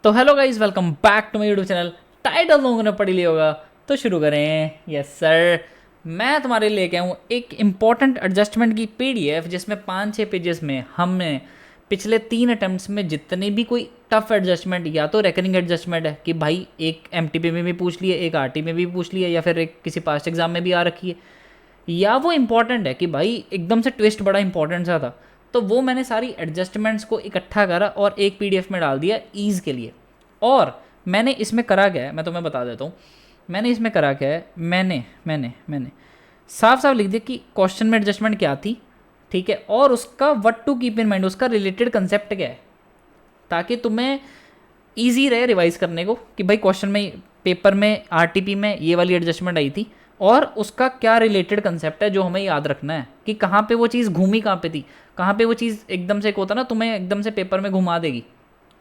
तो hello guys, welcome back to my YouTube channel. Title लोगों ने पढ़ लिया होगा तो शुरू करें। यस सर, मैं तुम्हारे लिए लेके आया हूँ एक इम्पॉर्टेंट एडजस्टमेंट की पीडीएफ जिसमें 5-6 पेजेस में हमने पिछले 3 अटेम्प्ट्स में जितने भी कोई टफ एडजस्टमेंट या तो रेकरिंग एडजस्टमेंट है कि भाई एक एमटीपी में भी पूछ लिए, एक आरटी में भी पूछ लिया, या फिर एक किसी पास्ट एग्जाम में भी आ रखी है, या वो इम्पॉर्टेंट है कि भाई एकदम से ट्विस्ट बड़ा इंपॉर्टेंट सा था, तो वो मैंने सारी एडजस्टमेंट्स को इकट्ठा करा और एक पीडीएफ में डाल दिया ईज़ के लिए। और मैंने इसमें करा क्या है मैं तुम्हें बता देता हूँ। मैंने इसमें करा क्या है, मैंने मैंने मैंने साफ साफ लिख दिया कि क्वेश्चन में एडजस्टमेंट क्या थी, ठीक है, और उसका what to keep in mind, उसका रिलेटेड कंसेप्ट क्या है, ताकि तुम्हें ईजी रहे रिवाइज करने को कि भाई क्वेश्चन में पेपर में आरटीपी में ये वाली एडजस्टमेंट आई थी और उसका क्या रिलेटेड कंसेप्ट है जो हमें याद रखना है कि कहाँ पे वो चीज़ घूमी, कहाँ पे थी, कहाँ पे वो चीज़ एकदम से एक होता ना तुम्हें एकदम से पेपर में घुमा देगी।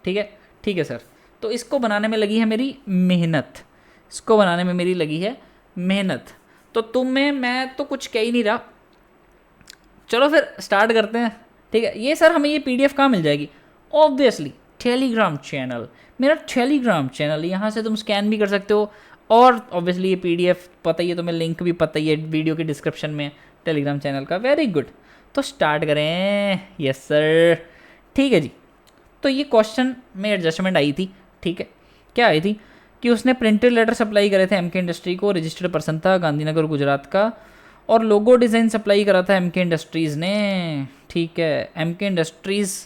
ठीक है, ठीक है सर। तो इसको बनाने में लगी है मेरी मेहनत, इसको बनाने में मेरी लगी है मेहनत। तो तुम्हें मैं तो कुछ कह ही नहीं रहा, चलो फिर स्टार्ट करते हैं। ठीक है, ये सर हमें ये पीडीएफ कहाँ मिल जाएगी? ऑब्वियसली टेलीग्राम चैनल, मेरा टेलीग्राम चैनल, यहाँ से तुम स्कैन भी कर सकते हो। और ऑब्वियसली ये पीडीएफ पता ही है तुम्हें, लिंक भी पता ही है वीडियो के डिस्क्रिप्शन में टेलीग्राम चैनल का। वेरी गुड, तो स्टार्ट करें। यस सर, ठीक है जी। तो ये क्वेश्चन में एडजस्टमेंट आई थी, ठीक है। क्या आई थी कि उसने प्रिंटेड लेटर सप्लाई करे थे एमके इंडस्ट्री को, रजिस्टर्ड पर्सन था गांधीनगर गुजरात का, और लोगो डिज़ाइन सप्लाई करा था एमके इंडस्ट्रीज़ ने। ठीक है, MK industries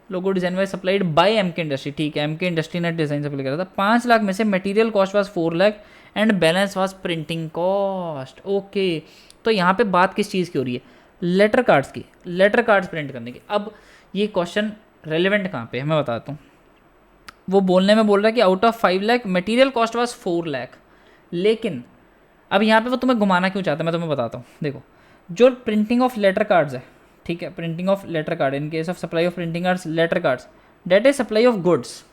logo design wise supplied by MK industry. ठीक है, एमके इंडस्ट्री ने डिज़ाइन सप्लाई करा था। 5 लाख में से material cost was 4 lakh and balance was printing cost. Okay, तो यहाँ पे बात किस चीज़ की हो रही है? लेटर कार्ड्स की, लेटर कार्ड्स प्रिंट करने की। अब ये क्वेश्चन रेलिवेंट कहाँ पे है मैं बताता हूँ। वो बोलने में बोल रहा है कि out of 5 lakh material cost was 4 lakh, लेकिन अब यहाँ पे वो तुम्हें घुमाना क्यों चाहता है मैं तुम्हें बताता हूँ। देखो, जो प्रिंटिंग ऑफ लेटर कार्ड्स है, ठीक है, printing of letter card in case of supply of printing cards letter cards, that is supply of goods,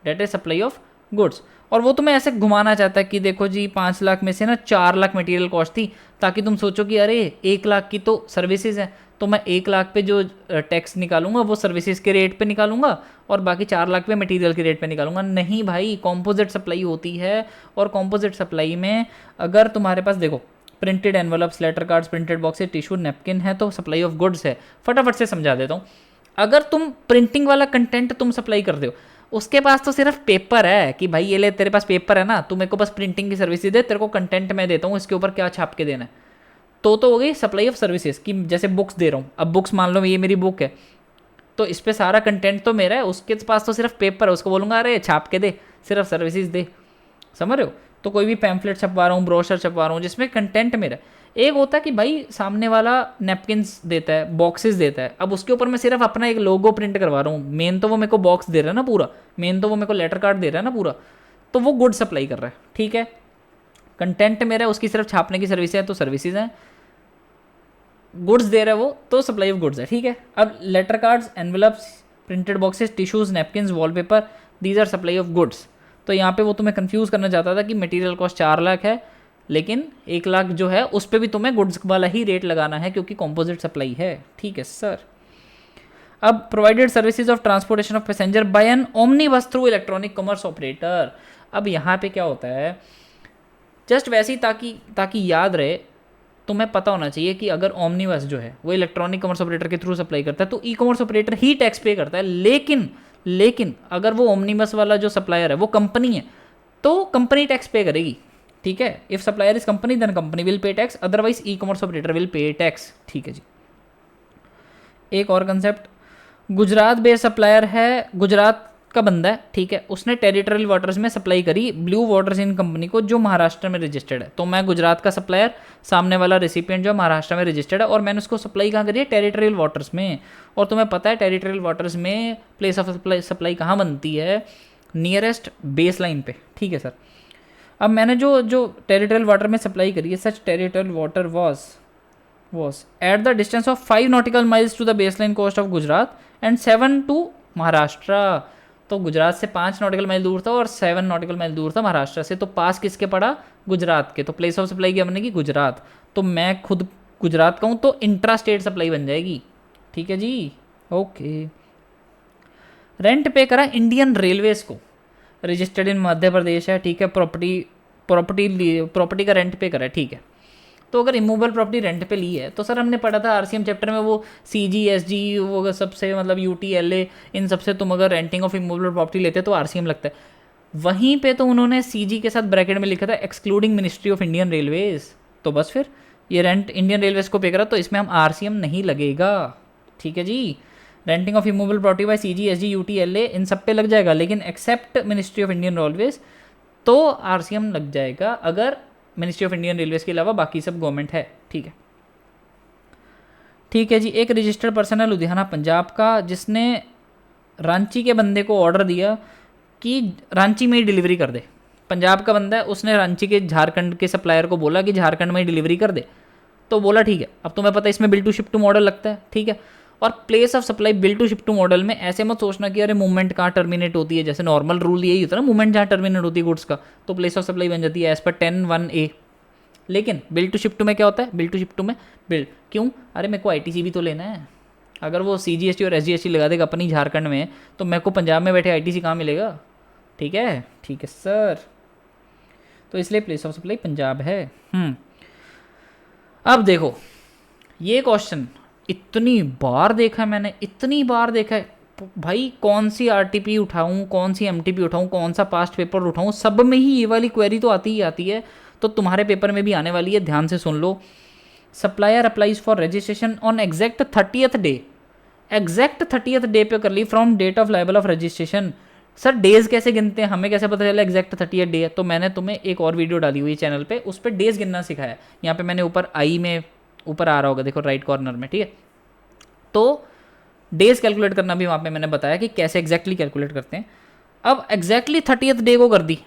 that is supply of goods. और वो तुम्हें ऐसे घुमाना चाहता है कि देखो जी 5 लाख में से ना 4 लाख मटेरियल कॉस्ट थी, ताकि तुम सोचो कि अरे 1 लाख की तो सर्विसेज है, तो मैं 1 लाख पे जो टैक्स निकालूंगा वो सर्विसेज के रेट पे निकालूंगा और बाकी 4 लाख पे मटेरियल के रेट पे निकालूंगा। नहीं भाई, कॉम्पोजिट सप्लाई होती है, और कॉम्पोजिट सप्लाई में अगर तुम्हारे पास देखो printed envelopes, letter cards, printed boxes, tissue, napkin है तो सप्लाई ऑफ गुड्स है। फटाफट से समझा देता हूँ। अगर तुम प्रिंटिंग वाला कंटेंट तुम सप्लाई कर दो, उसके पास तो सिर्फ पेपर है कि भाई ये ले तेरे पास पेपर है ना, तू मेरे को बस प्रिंटिंग की सर्विस दे, तेरे को कंटेंट मैं देता हूँ, इसके ऊपर क्या छाप के देना है। तो हो गई सप्लाई ऑफ सर्विसेज की, जैसे बुक्स दे रहा हूँ। अब बुक्स मान लो ये मेरी बुक है, तो इस पर सारा कंटेंट तो मेरा है, उसके पास तो सिर्फ पेपर है, उसको बोलूँगा अरे छाप के दे, सिर्फ सर्विसेज दे। समझ रहे हो? तो कोई भी पैम्फलेट छपवा रहा हूँ, ब्रोशर छपवा रहा हूँ जिसमें कंटेंट मेरा है। एक होता है कि भाई सामने वाला नैपकिन्स देता है, बॉक्सेस देता है, अब उसके ऊपर मैं सिर्फ अपना एक लोगो प्रिंट करवा रहा हूँ। मेन तो वो मेरे को बॉक्स दे रहा है ना पूरा, मेन तो वो मेरे को लेटर कार्ड दे रहा है ना पूरा, तो वो गुड सप्लाई कर रहा है। ठीक है, कंटेंट मेरा है, उसकी सिर्फ छापने की सर्विस है तो सर्विसेज हैं, गुड्स दे रहा है वो तो सप्लाई ऑफ गुड्स है। ठीक है, अब letter cards, envelopes, printed boxes, tissues, napkins, wallpaper, these are supply of goods. तो यहाँ पे वो तुम्हें कंफ्यूज करना चाहता था कि मटेरियल कॉस्ट 4 लाख है, लेकिन 1 लाख जो है उस पर भी तुम्हें गुड्स वाला ही रेट लगाना है क्योंकि कॉम्पोजिट सप्लाई है। ठीक है सर। अब provided services of transportation of passenger by an omni bus through electronic commerce operator. अब यहाँ पे क्या होता है, जस्ट वैसे ही ताकि ताकि याद रहे, तुम्हें पता होना चाहिए कि अगर ओमनीबस जो है वो इलेक्ट्रॉनिक कॉमर्स ऑपरेटर के थ्रू सप्लाई करता है तो ई कॉमर्स ऑपरेटर ही टैक्स पे करता है। लेकिन अगर वो ओमनीबस वाला जो सप्लायर है वो कंपनी है तो कंपनी टैक्स पे करेगी। ठीक है, if supplier is company then company will pay tax, otherwise e commerce operator will pay tax. ठीक है जी। एक और कंसेप्ट, गुजरात बेस्ड सप्लायर है, गुजरात का बंदा है, ठीक है, उसने टेरिटोरियल वाटर्स में सप्लाई करी ब्लू वाटर्स इन कंपनी को जो महाराष्ट्र में रजिस्टर्ड है। तो मैं गुजरात का सप्लायर, सामने वाला रेसिपिएंट जो महाराष्ट्र में रजिस्टर्ड है, और मैंने उसको सप्लाई कहाँ करी है? टेरिटोरियल वाटर्स में। और तुम्हें पता है टेरिटोरियल वाटर्स में प्लेस ऑफ सप्लाई कहाँ बनती है? नियरेस्ट बेस लाइन पे। ठीक है सर। अब मैंने जो जो टेरिटोरियल वाटर में सप्लाई करी है, such territorial water was at the distance of 5 nautical miles to the baseline coast of Gujarat and 7 to Maharashtra. तो गुजरात से 5 नॉटिकल माइल दूर था और 7 नॉटिकल माइल दूर था महाराष्ट्र से। तो पास किसके पड़ा? गुजरात के। तो प्लेस ऑफ सप्लाई क्या बनेगी? गुजरात। तो मैं खुद गुजरात का हूँ तो इंट्रा स्टेट सप्लाई बन जाएगी। ठीक है जी, ओके। रेंट पे करा इंडियन रेलवेज को, रजिस्टर्ड इन मध्य प्रदेश है, ठीक है, प्रॉपर्टी का रेंट पे करा है, ठीक है। तो अगर इमूवेबल प्रॉपर्टी रेंट पे ली है तो सर हमने पढ़ा था आरसीएम चैप्टर में, वो सीजी एसजी वो सबसे मतलब यूटीएलए इन सबसे तुम अगर रेंटिंग ऑफ इमूवेबल प्रॉपर्टी लेते तो आरसीएम लगता है। वहीं पे तो उन्होंने सीजी के साथ ब्रैकेट में लिखा था excluding ministry of Indian railways, तो बस फिर ये रेंट इंडियन रेलवेज को पे करा तो इसमें हम आरसीएम नहीं लगेगा, ठीक है जी। Renting of immovable property by CG SG UTLA इन सब पे लग जाएगा, लेकिन except ministry of Indian railways तो आरसीएम लग जाएगा अगर मिनिस्ट्री ऑफ इंडियन रेलवेज के अलावा बाकी सब गवर्नमेंट है, ठीक है। ठीक है जी, एक रजिस्टर्ड पर्सन है लुधियाना पंजाब का जिसने रांची के बंदे को ऑर्डर दिया कि रांची में ही डिलीवरी कर दे। पंजाब का बंदा है, उसने रांची के झारखंड के सप्लायर को बोला कि झारखंड में ही डिलीवरी कर दे, तो बोला ठीक है। अब तुम्हें पता है इसमें bill to ship to model लगता है, ठीक है। और place of supply bill to ship to model में ऐसे मत सोचना कि अरे मूवमेंट कहाँ टर्मिनेट होती है, जैसे नॉर्मल रूल यही होता है ना, मूवमेंट जहाँ टर्मिनेट होती है गुड्स का तो प्लेस ऑफ सप्लाई बन जाती है एज पर 10(1)(a). लेकिन बिल टू शिप टू में क्या होता है, बिल टू शिप टू में बिल क्यों, अरे मेरे को आईटीसी भी तो लेना है। अगर वो सीजीएसटी और एसजीएसटी लगा देगा अपनी झारखंड में तो मेरे को पंजाब में बैठे आईटीसी कहाँ मिलेगा, ठीक है सर। तो इसलिए प्लेस ऑफ सप्लाई पंजाब है। अब देखो ये क्वेश्चन इतनी बार देखा है मैंने, इतनी बार देखा है भाई, कौन सी आरटीपी उठाऊं, कौन सी एमटीपी उठाऊं, कौन सा पास्ट पेपर उठाऊं, सब में ही ये वाली क्वेरी तो आती ही आती है। तो तुम्हारे पेपर में भी आने वाली है, ध्यान से सुन लो। Supplier applies for registration on exact 30th day, exact 30th day पे कर ली from date of liable of registration. Sir days कैसे गिनते हैं, हमें कैसे पता चला एग्जैक्ट 30th डे है? तो मैंने तुम्हें एक और वीडियो डाली हुई चैनल पे, उस पर डेज गिनना सिखाया। यहाँ पे मैंने ऊपर आई में ऊपर आ रहा होगा, देखो राइट कॉर्नर में, ठीक है। तो डेज कैलकुलेट करना भी वहाँ पे मैंने बताया कि कैसे एग्जैक्टली कैलकुलेट करते हैं। अब एग्जैक्टली 30th डे को कर दी,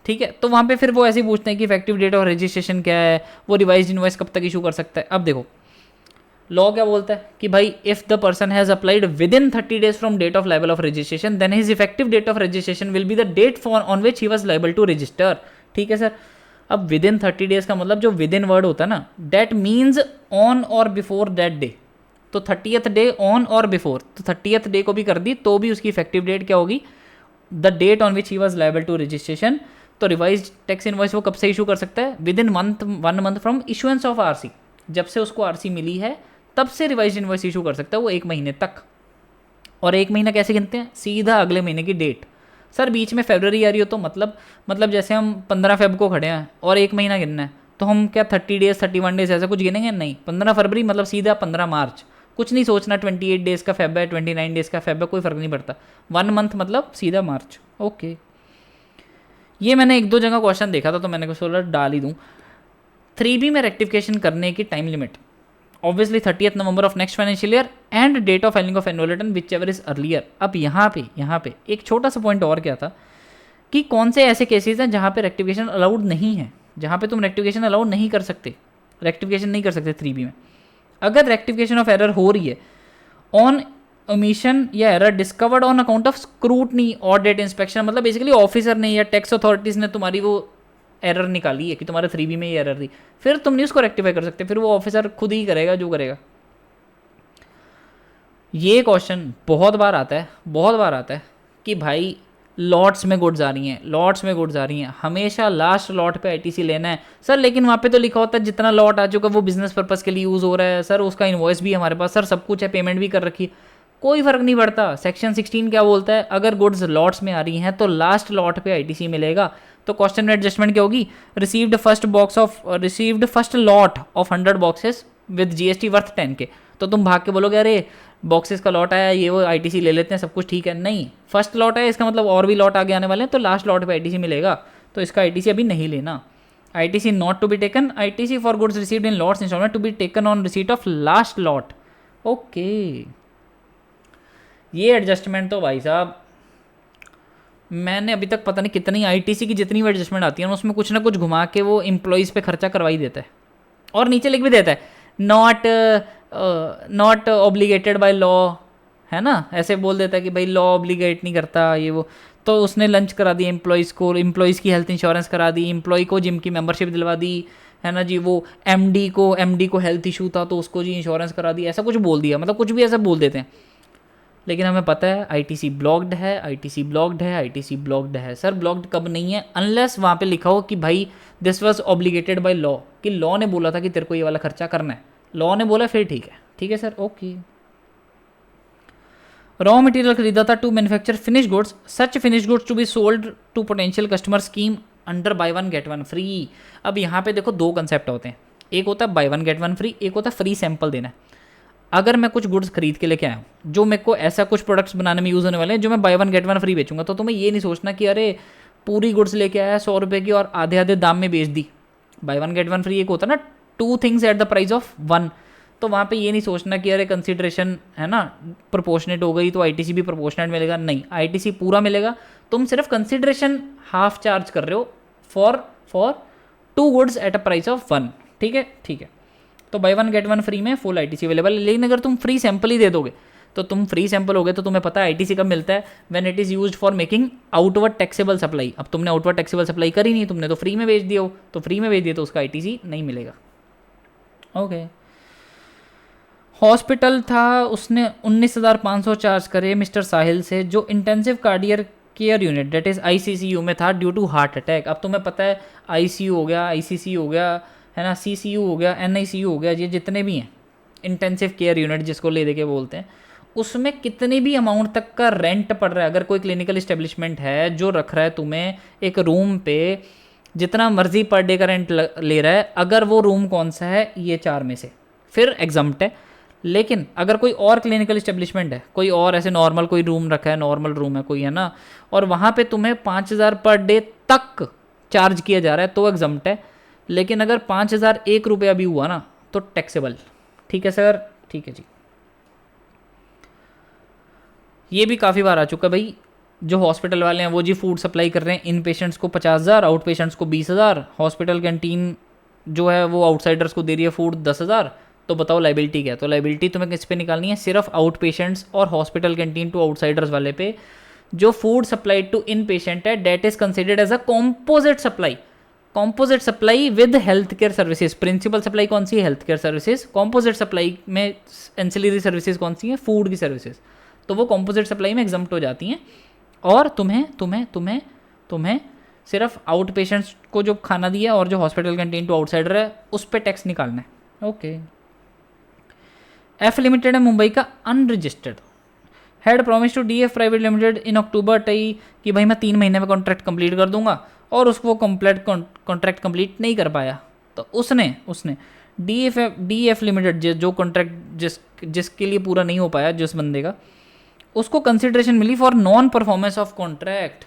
ठीक है। तो वहाँ पे फिर वो ऐसे ही पूछते हैं कि इफेक्टिव डेट ऑफ रजिस्ट्रेशन क्या है, वो रिवाइज इनवॉइस कब तक इशू कर सकता है। अब देखो लॉ क्या बोलता है कि भाई if the person has applied within 30 days from date of liable of registration then his effective date of registration will be the date for on which he was liable to register, ठीक है sir. अब with in 30 days का मतलब जो with in word होता है ना, that means on और बिफोर दैट डे। तो 30th डे ऑन और बिफोर, तो 30th डे को भी कर दी तो भी उसकी इफेक्टिव डेट क्या होगी, the date on which he was liable to registration. तो रिवाइज टैक्स इनवॉइस वो कब से इशू कर सकता है, within 1 month from issuance of RC, जब से उसको आरसी मिली है तब से रिवाइज इनवॉइस इशू कर सकता है वो 1 महीने तक। और 1 महीना कैसे गिनते हैं, सीधा अगले महीने की डेट। सर बीच में फरवरी आ रही हो तो मतलब जैसे हम 15 Feb को खड़े हैं और 1 महीना गिनना है तो हम क्या 30 days 31 days ऐसा कुछ गिनेंगे, नहीं। 15 फरवरी मतलब सीधा 15 मार्च, कुछ नहीं सोचना 28 days का फेब है, 29 days का फेब है, कोई फ़र्क नहीं पड़ता। 1 month मतलब सीधा मार्च, ओके। ये मैंने 1-2 जगह क्वेश्चन देखा था तो मैंने सोचा डाल ही दूँ। 3B में रेक्टिफिकेशन करने की time limit obviously 30th November of next financial year and date of filing of annual return whichever is earlier. अब यहाँ पे एक छोटा सा पॉइंट और क्या था कि कौन से ऐसे केसेस हैं जहाँ पे रेक्टिफिकेशन अलाउड नहीं है, जहाँ पे तुम रेक्टिफिकेशन अलाउड नहीं कर सकते, रेक्टिफिकेशन नहीं कर सकते 3B में। अगर रेक्टिफिकेशन ऑफ एरर हो रही है ऑन ओमिशन या error discovered on account of scrutiny और डेट इंस्पेक्शन, मतलब बेसिकली ऑफिसर ने या टैक्स अथॉरिटीज़ ने तुम्हारी वो एरर निकाली है कि तुम्हारे 3B में ये एरर थी, फिर तुम नहीं उसको रेक्टिफाई कर सकते, फिर वो ऑफिसर खुद ही करेगा जो करेगा। ये क्वेश्चन बहुत बार आता है कि भाई लॉट्स में गुड्स आ रही हैं, हमेशा लास्ट लॉट पे आईटीसी लेना है सर, लेकिन वहाँ पे तो लिखा होता है जितना लॉट आ चुका वो बिजनेस पर्पज़ के लिए यूज़ हो रहा है सर, उसका इनवॉइस भी हमारे पास सर, सब कुछ है, पेमेंट भी कर रखी है, कोई फ़र्क नहीं पड़ता। सेक्शन 16 क्या बोलता है, अगर गुड्स लॉट्स में आ रही हैं तो लास्ट लॉट पे आईटीसी मिलेगा। तो क्वेश्चन में एडजस्टमेंट क्या होगी, received first lot of 100 boxes with GST worth 10K। तो तुम भाग के बोलोगे अरे बॉक्सेस का लॉट आया, ये वो आईटीसी ले लेते हैं, सब कुछ ठीक है, नहीं, फर्स्ट लॉट है इसका मतलब और भी लॉट आगे आने वाले हैं तो लास्ट लॉट पे आईटीसी मिलेगा, तो इसका आईटीसी अभी नहीं लेना। ITC not to be taken, ITC for goods received in lots installment to be taken on receipt of last lot, okay. ये एडजस्टमेंट तो भाई साहब मैंने अभी तक पता नहीं कितनी आईटीसी की जितनी भी एडजस्टमेंट आती है ना उसमें कुछ ना कुछ घुमा के वो एम्प्लॉयज़ पे खर्चा करवा ही देता है, और नीचे लिख भी देता है नॉट ऑब्लिगेटेड बाय लॉ, है ना, ऐसे बोल देता है कि भाई लॉ ऑब्लिगेट नहीं करता ये वो। तो उसने लंच करा दी एम्प्लॉयज़ को, एम्प्लॉयज़ की हेल्थ इंश्योरेंस करा दी, एम्प्लॉय को जिम की मेंबरशिप दिलवा दी, है ना जी, वो एमडी को हेल्थ इशू था तो उसको जी इंश्योरेंस करा दी, ऐसा कुछ बोल दिया, मतलब कुछ भी ऐसा बोल देते हैं। लेकिन हमें पता है आईटीसी ब्लॉक्ड है, आईटीसी ब्लॉक्ड है, आईटीसी ब्लॉक्ड है। सर ब्लॉक्ड कब नहीं है? अनलेस वहाँ पे लिखा हो कि भाई this was obligated by law, कि लॉ ने बोला था कि तेरे को ये वाला खर्चा करना है, लॉ ने बोला फिर ठीक है। ठीक है सर, ओके। रॉ मटेरियल खरीदा था to manufacture finish goods, such finish goods to be sold to potential customer scheme under buy one get one free. अब यहाँ पे देखो दो कंसेप्ट होते हैं, एक होता है bye one get one free, एक होता है फ्री सैंपल देना है। अगर मैं कुछ गुड्स खरीद के लेके आया हूँ जो मेरे को ऐसा कुछ प्रोडक्ट्स बनाने में यूज़ होने वाले हैं जो मैं buy one get one free बेचूंगा, तो तुम्हें ये नहीं सोचना कि अरे पूरी गुड्स लेके आया 100 रुपये की और आधे आधे दाम में बेच दी। Buy one get one free एक होता है ना, two things at the price of one. तो वहाँ पे ये नहीं सोचना कि अरे कंसिडरेशन है ना प्रोपोर्शनेट हो गई तो आईटीसी भी प्रोपोर्शनेट मिलेगा, नहीं, आईटीसी पूरा मिलेगा। तुम सिर्फ कंसिडरेशन हाफ चार्ज कर रहे हो for two goods at a price of one. ठीक है, ठीक है। तो buy one get one free में फुल आईटीसी अवेलेबल है। लेकिन अगर तुम फ्री सैंपल ही दे दोगे तो तुम फ्री सैंपल हो गए तो तुम्हें पता है आईटीसी कब मिलता है? When it is used for making outward taxable supply. अब तुमने आउटवर्ड टैक्सेबल सप्लाई करी नहीं, तुमने तो फ्री में बेच दिया हो, तो फ्री में बेच दिया तो उसका आईटीसी नहीं मिलेगा। ओके। हॉस्पिटल था, उसने 19,500 चार्ज करे मिस्टर साहिल से, जो intensive cardiac care unit that is ICCU में था ड्यू टू हार्ट अटैक। अब तुम्हें पता है आईसीयू हो गया, आईसीसी हो गया, है ना, सीसीयू हो गया, एनआईसीयू हो गया, ये जितने भी हैं इंटेंसिव केयर यूनिट जिसको ले दे के बोलते हैं, उसमें कितने भी अमाउंट तक का रेंट पड़ रहा है। अगर कोई क्लिनिकल इस्टेब्लिशमेंट है जो रख रहा है तुम्हें एक रूम पे जितना मर्जी पर डे का रेंट ले रहा है, अगर वो रूम कौन सा है, ये चार में से, फिर एग्जम्प्ट है। लेकिन अगर कोई और क्लिनिकल इस्टेब्लिशमेंट है, कोई और ऐसे नॉर्मल कोई रूम रखा है, नॉर्मल रूम है कोई, है ना, और वहाँ पे तुम्हें 5,000 पर डे तक चार्ज किया जा रहा है तो एग्जम्प्ट है। लेकिन अगर 5,001 रुपया भी हुआ ना तो टैक्सेबल। ठीक है सर, ठीक है जी। ये भी काफ़ी बार आ चुका है भाई, जो हॉस्पिटल वाले हैं वो जी फूड सप्लाई कर रहे हैं, इन पेशेंट्स को 50,000, आउट पेशेंट्स को 20,000, हॉस्पिटल कैंटीन जो है वो आउटसाइडर्स को दे रही है फूड 10,000। तो बताओ लाइबिलिटी क्या है? तो लाइबिलिटी तुम्हें किस पे निकालनी है? सिर्फ आउट पेशेंट्स और हॉस्पिटल कैंटीन टू आउटसाइडर्स वाले पे। जो food supply to in patient है that is considered as a composite supply. Composite supply with health care services. Principal supply कौन सी है? Health care services. Composite supply में ancillary services कौन सी है? फूड की सर्विसेज। तो वो कॉम्पोजिट सप्लाई में एग्जम्प्ट हो जाती हैं। और तुम्हें तुम्हें तुम्हें तुम्हें सिर्फ आउट पेशेंट्स को जो खाना दिया और जो हॉस्पिटल कैंटीन टू आउटसाइडर है उस पर टैक्स निकालना है। ओके। एफ लिमिटेड है मुंबई का, unregistered, had promise to DF private limited in October टई कि भाई मैं 3 महीने में कॉन्ट्रैक्ट कंप्लीट कर दूंगा, और उसको कंप्लीट कॉन्ट्रैक्ट कंप्लीट नहीं कर पाया। तो उसने डीएफ लिमिटेड जो कॉन्ट्रैक्ट जिसके लिए पूरा नहीं हो पाया जिस बंदे का, उसको कंसिडरेशन मिली for non performance of contract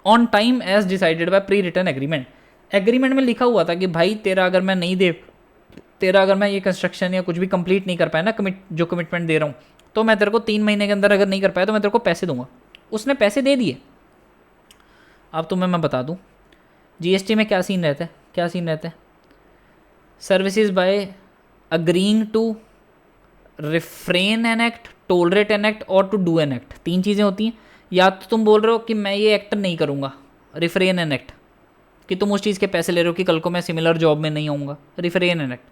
on time as decided by pre return agreement. Agreement में लिखा हुआ था कि भाई तेरा अगर मैं ये कंस्ट्रक्शन या कुछ भी कंप्लीट नहीं कर पाया ना, जो कमिटमेंट दे रहा हूँ, तो मैं तेरे को 3 महीने के अंदर अगर नहीं कर पाया तो मैं तेरे को पैसे दूंगा। उसने पैसे दे दिए। अब तुम्हें मैं बता दूं जीएसटी में क्या सीन रहता है। Services by agreeing to refrain an act, tolerate an act और टू डू एन एक्ट। 3 चीज़ें होती हैं। या तो तुम बोल रहे हो कि मैं ये एक्ट नहीं करूँगा, रिफ्रेन एन एक्ट, कि तुम उस चीज़ के पैसे ले रहे हो कि कल को मैं सिमिलर जॉब में नहीं आऊँगा, refrain an act.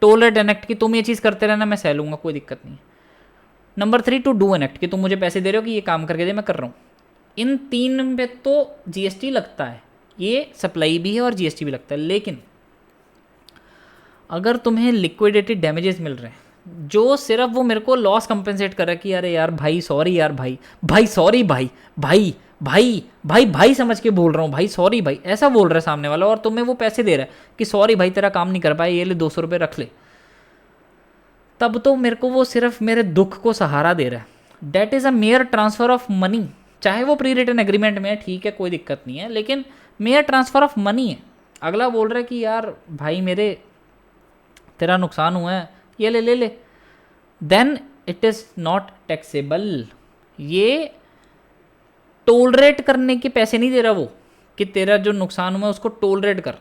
Tolerate an act कि तुम ये चीज़ करते रहना, मैं सह लूँगा, कोई दिक्कत नहीं है। Number 3 to do an act कि तुम मुझे पैसे दे रहे हो कि ये काम करके दे, मैं कर रहा हूँ। इन 3 पे तो जीएसटी लगता है, ये सप्लाई भी है और जीएसटी भी लगता है। लेकिन अगर तुम्हें लिक्विडेटेड डैमेजेस मिल रहे हैं जो सिर्फ वो मेरे को लॉस कंपेंसेट कर रहा है कि अरे यार भाई सॉरी यार भाई सॉरी भाई समझ के बोल रहा हूँ भाई सॉरी भाई, ऐसा बोल रहा है सामने वाला, और तुम्हें वो पैसे दे रहा है कि सॉरी भाई तेरा काम नहीं कर पाया, ये ले 200 रुपये रख ले, तब तो मेरे को वो सिर्फ मेरे दुख को सहारा दे रहा है। That is a mayor transfer of money. चाहे वो प्री रिटन एग्रीमेंट में है, ठीक है, कोई दिक्कत नहीं है, लेकिन मेयर ट्रांसफ़र ऑफ मनी है। अगला बोल रहा है कि यार भाई मेरे तेरा नुकसान हुआ है, ये ले, then it is not taxable. ये टोलरेट करने के पैसे नहीं दे रहा वो, कि तेरा जो नुकसान हुआ है उसको टोलरेट कर,